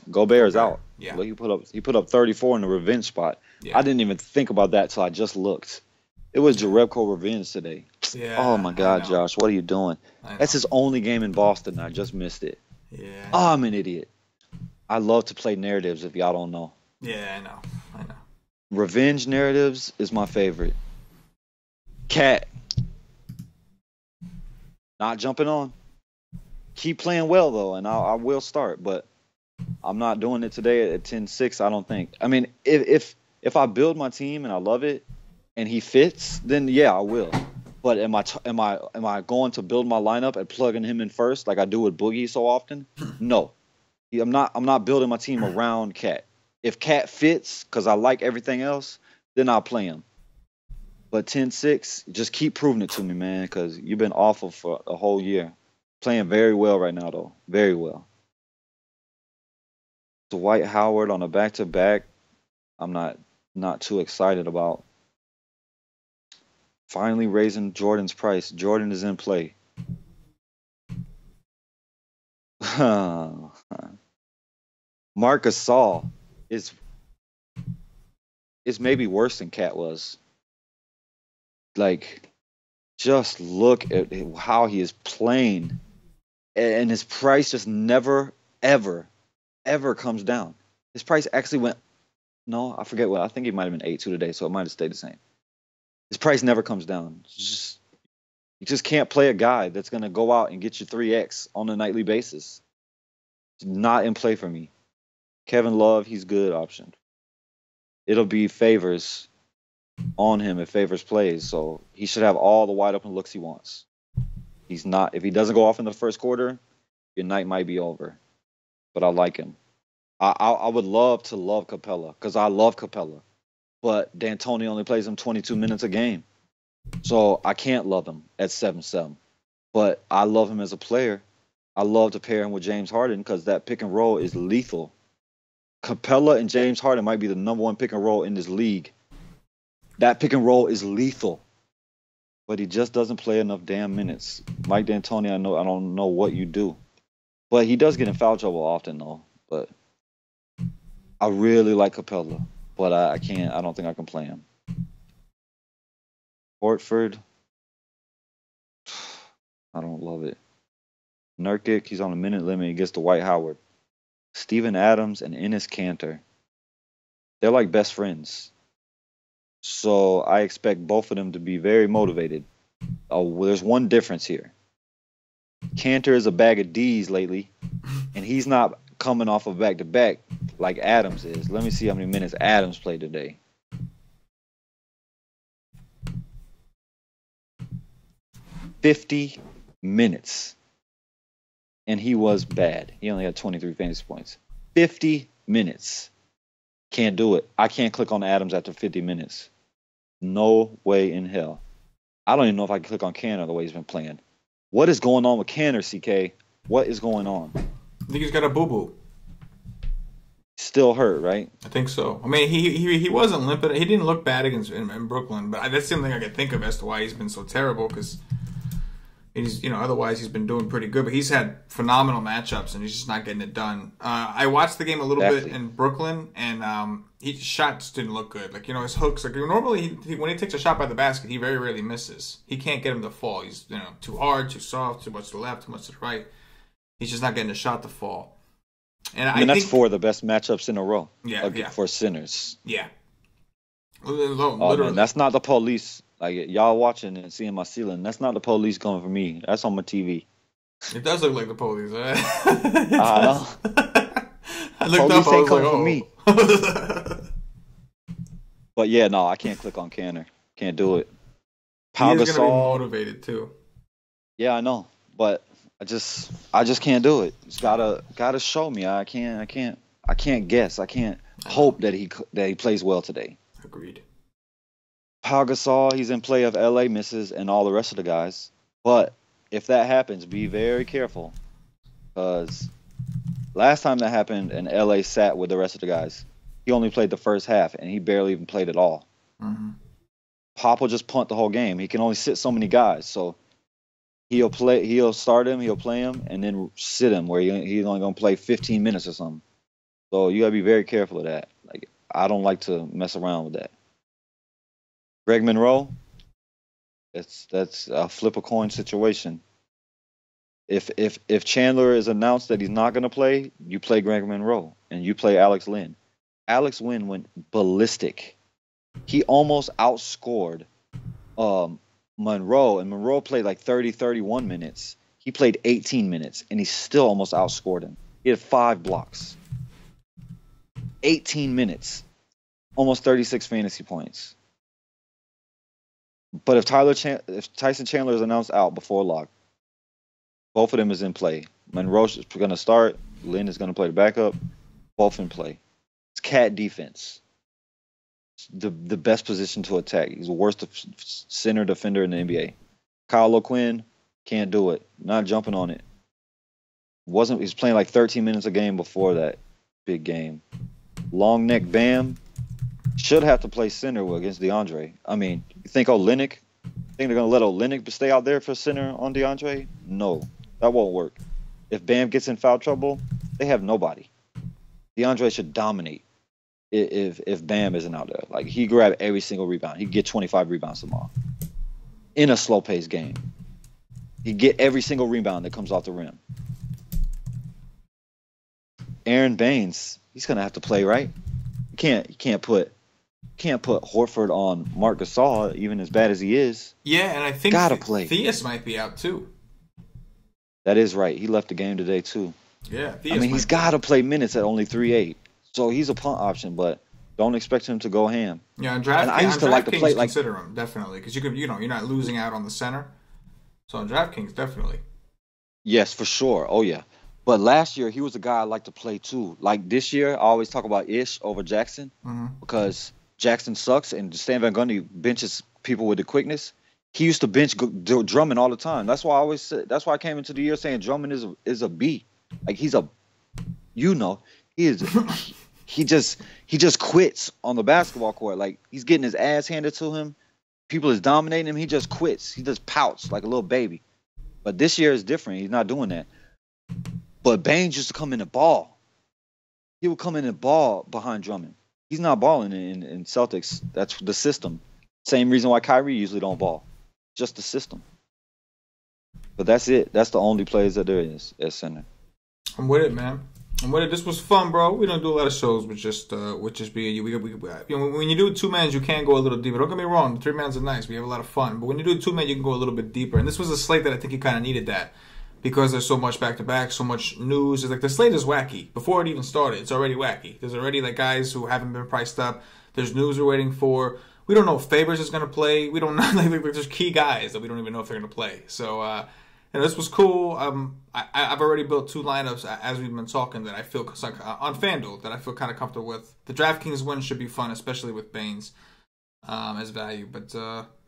Gobert is out. Yeah. Well, he put up 34 in the revenge spot. Yeah. I didn't even think about that till I just looked. It was Jarebko revenge today. Yeah. Oh my God, Josh, what are you doing? That's his only game in Boston. I just missed it. Yeah. Oh, I'm an idiot. I love to play narratives if y'all don't know. Yeah, I know. Revenge narratives is my favorite. Cat. Not jumping on. Keep playing well though, and I will start, but I'm not doing it today at 10-6. I don't think. I mean, if I build my team and I love it, and he fits, then yeah, I will. But am I going to build my lineup and plugging him in first like I do with Boogie so often? No, I'm not building my team around Cat. If Cat fits because I like everything else, then I'll play him. But 10-6, just keep proving it to me, man, because you've been awful for a whole year. Playing very well right now, though. Very well. Dwight Howard on a back-to-back, I'm not too excited about. Finally raising Jordan's price. Jordan is in play. Marc Gasol is maybe worse than Cat was. Like, just look at how he is playing, and his price just never, ever, ever comes down. His price actually went. No, I forget what. I think he might have been 8-2 today, so it might have stayed the same. His price never comes down. You just can't play a guy that's going to go out and get you 3x on a nightly basis. It's not in play for me. Kevin Love, he's good option. It'll be Favors on him if Favors plays, so he should have all the wide open looks he wants. He's not. If he doesn't go off in the first quarter, your night might be over. But I like him. I would love to love Capella because I love Capella, but D'Antoni only plays him 22 minutes a game, so I can't love him at 7-7. But I love him as a player. I love to pair him with James Harden because that pick and roll is lethal. Capella and James Harden might be the number one pick and roll in this league. That pick and roll is lethal, but he just doesn't play enough damn minutes. Mike D'Antoni, I don't know what you do, but he does get in foul trouble often though. But I really like Capella, but I can't. I don't think I can play him. Hortford, I don't love it. Nurkic, he's on a minute limit. He gets to Dwight Howard. Steven Adams and Enes Kanter, they're like best friends. So I expect both of them to be very motivated. Oh, well, there's one difference here. Kanter is a bag of D's lately, and he's not coming off of back-to-back like Adams is. Let me see how many minutes Adams played today. $50 minutes. And he was bad. He only had 23 fantasy points. 50 minutes. Can't do it. I can't click on Adams after 50 minutes. No way in hell. I don't even know if I can click on Canner the way he's been playing. What is going on with Canner, CK? What is going on? I think he's got a boo-boo. Still hurt, right? I think so. I mean, he wasn't limping. He didn't look bad against in Brooklyn, but that's the only thing I could think of as to why he's been so terrible. Because he's, otherwise he's been doing pretty good. But he's had phenomenal matchups, and he's just not getting it done. I watched the game a little bit in Brooklyn, and his shot just didn't look good. Like, his hooks. Like, normally when he takes a shot by the basket, he very rarely misses. He can't get him to fall. He's too hard, too soft, too much to the left, too much to the right. He's just not getting a shot to fall. And I think that's four of the best matchups in a row. Yeah. For sinners. Yeah. Oh, man, that's not the police. Like, y'all watching and seeing my ceiling. That's not the police coming for me. That's on my TV. It does look like the police. Right? I know. I looked up. I was like, for me. But yeah, no, I can't click on Canner. Can't do it. Pau Gasol, he's gonna be motivated too. Yeah, I know, but I just can't do it. It's gotta show me. I can't guess. I can't hope that he plays well today. Agreed. Pau Gasol, he's in play if LA misses and all the rest of the guys. But if that happens, be very careful, because last time that happened and LA sat with the rest of the guys, he only played the first half and he barely even played at all. Mm-hmm. Pop will just punt the whole game. He can only sit so many guys, so he'll start him, he'll play him, and then sit him where he's only gonna play 15 minutes or something. So you gotta be very careful of that. Like, I don't like to mess around with that. Greg Monroe, that's a flip a coin situation. If Chandler is announced that he's not gonna play, you play Greg Monroe and you play Alex Len. Alex Len went ballistic. He almost outscored Monroe, and Monroe played like 30, 31 minutes. He played 18 minutes, and he still almost outscored him. He had 5 blocks. 18 minutes. Almost 36 fantasy points. But if Tyson Chandler is announced out before lock, both of them is in play. Monroe's going to start. Lynn is going to play the backup. Both in play. It's cat defense. the best position to attack. He's the worst center defender in the NBA. Kyle O'Quinn can't do it. Not jumping on it. He's playing like 13 minutes a game before that big game. Long neck Bam should have to play center against DeAndre. I mean, you think Olynyk? Think they're gonna let Olynyk stay out there for center on DeAndre? No, that won't work. If Bam gets in foul trouble, they have nobody. DeAndre should dominate if Bam isn't out there. Like, he grab every single rebound. He'd get 25 rebounds tomorrow in a slow-paced game. He'd get every single rebound that comes off the rim. Aaron Baines, he's gonna have to play, right? You can't put Horford on Marc Gasol, even as bad as he is. Yeah, and I think gotta play. Theus might be out too. That is right. He left the game today too. Yeah, I mean, he's got to play minutes at only 3.8, so he's a punt option, but don't expect him to go ham. Yeah, on DraftKings, I used to like to play like consider him definitely because you're not losing out on the center. So on DraftKings, definitely. Yes, for sure. Oh yeah, but last year he was a guy I like to play too. Like this year, I always talk about Ish over Jackson because Jackson sucks and Stan Van Gundy benches people with the quickness. He used to bench Drummond all the time. That's why I always said. That's why I came into the year saying Drummond is a B. Like he is. He just quits on the basketball court. Like he's getting his ass handed to him. People is dominating him. He just quits. He just pouts like a little baby. But this year is different. He's not doing that. But Baines used to come in and ball. He would come in and ball behind Drummond. He's not balling in Celtics. That's the system. Same reason why Kyrie usually don't ball. Just the system. But that's it. That's the only plays that there is at center. I'm with it, man. I'm with it. This was fun, bro. We don't do a lot of shows with just being you. When you do 2-mans, you can go a little deeper. Don't get me wrong. The 3-mans are nice. We have a lot of fun. But when you do 2-man, you can go a little bit deeper. And this was a slate that I think you kind of needed that. Because there's so much back-to-back, so much news. It's like the slate is wacky. Before it even started, it's already wacky. There's already like guys who haven't been priced up. There's news we're waiting for. We don't know if Favors is going to play. We don't know. Like, there's key guys that we don't even know if they're going to play. So, this was cool. I've already built 2 lineups as we've been talking that I feel on FanDuel that I feel kind of comfortable with. The DraftKings win should be fun, especially with Baines as value. But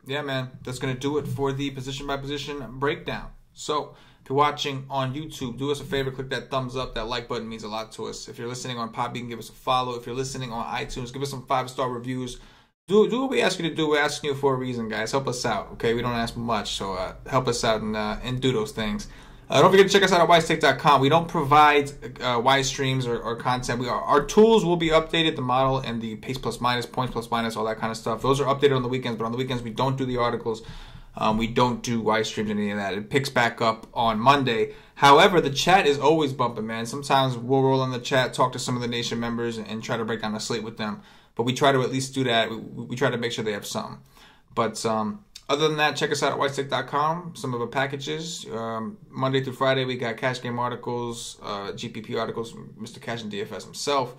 yeah, man, that's going to do it for the position-by-position breakdown. So if you're watching on YouTube, do us a favor, click that thumbs up. That like button means a lot to us. If you're listening on Podbean, give us a follow. If you're listening on iTunes, give us some 5-star reviews. Do what we ask you to do. We're asking you for a reason, guys. Help us out, okay? We don't ask much, so help us out and do those things. Don't forget to check us out at wisestake.com. We don't provide wise streams or content. Our tools will be updated, the model and the pace plus minus, points plus minus, all that kind of stuff. Those are updated on the weekends, but on the weekends we don't do the articles. We don't do wise streams, any of that. It picks back up on Monday. However, the chat is always bumping, man. Sometimes we'll roll on the chat, talk to some of the nation members, and try to break down the slate with them. But we try to at least do that. We try to make sure they have something. But other than that, check us out at whitestick.com. Some of the packages. Monday through Friday, we got cash game articles, GPP articles from Mr. CashinDFS himself.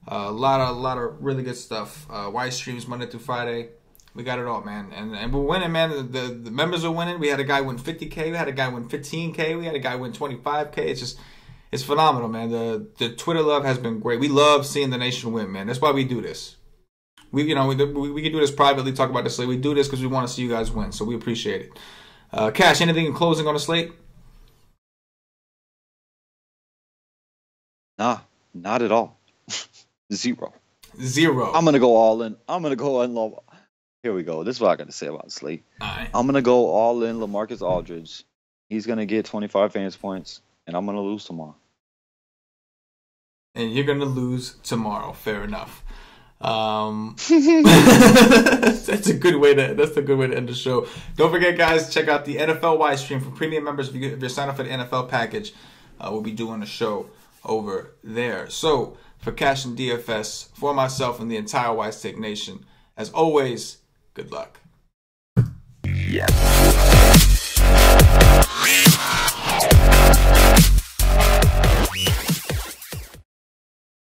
A lot of really good stuff. Wise streams Monday through Friday. We got it all, man. And we're winning, man. The members are winning. We had a guy win 50K. We had a guy win 15K. We had a guy win 25K. It's phenomenal, man. The Twitter love has been great. We love seeing the nation win, man. That's why we do this. We can do this privately, talk about the slate. We do this because we want to see you guys win, so we appreciate it. Cash, anything in closing on the slate? Nah, not at all. Zero. I'm gonna go all in. Here we go. This is what I got to say about the slate. All right. I'm gonna go all in LaMarcus Aldridge. He's gonna get 25 fantasy points, and I'm gonna lose tomorrow. And you're gonna lose tomorrow. Fair enough. That's a good way to end the show. Don't forget, guys, check out the NFL Wise stream for premium members. If you're signed up for the NFL package, we'll be doing a show over there. So for Cash and DFS, for myself and the entire Wise Take Nation, as always, good luck. Yeah.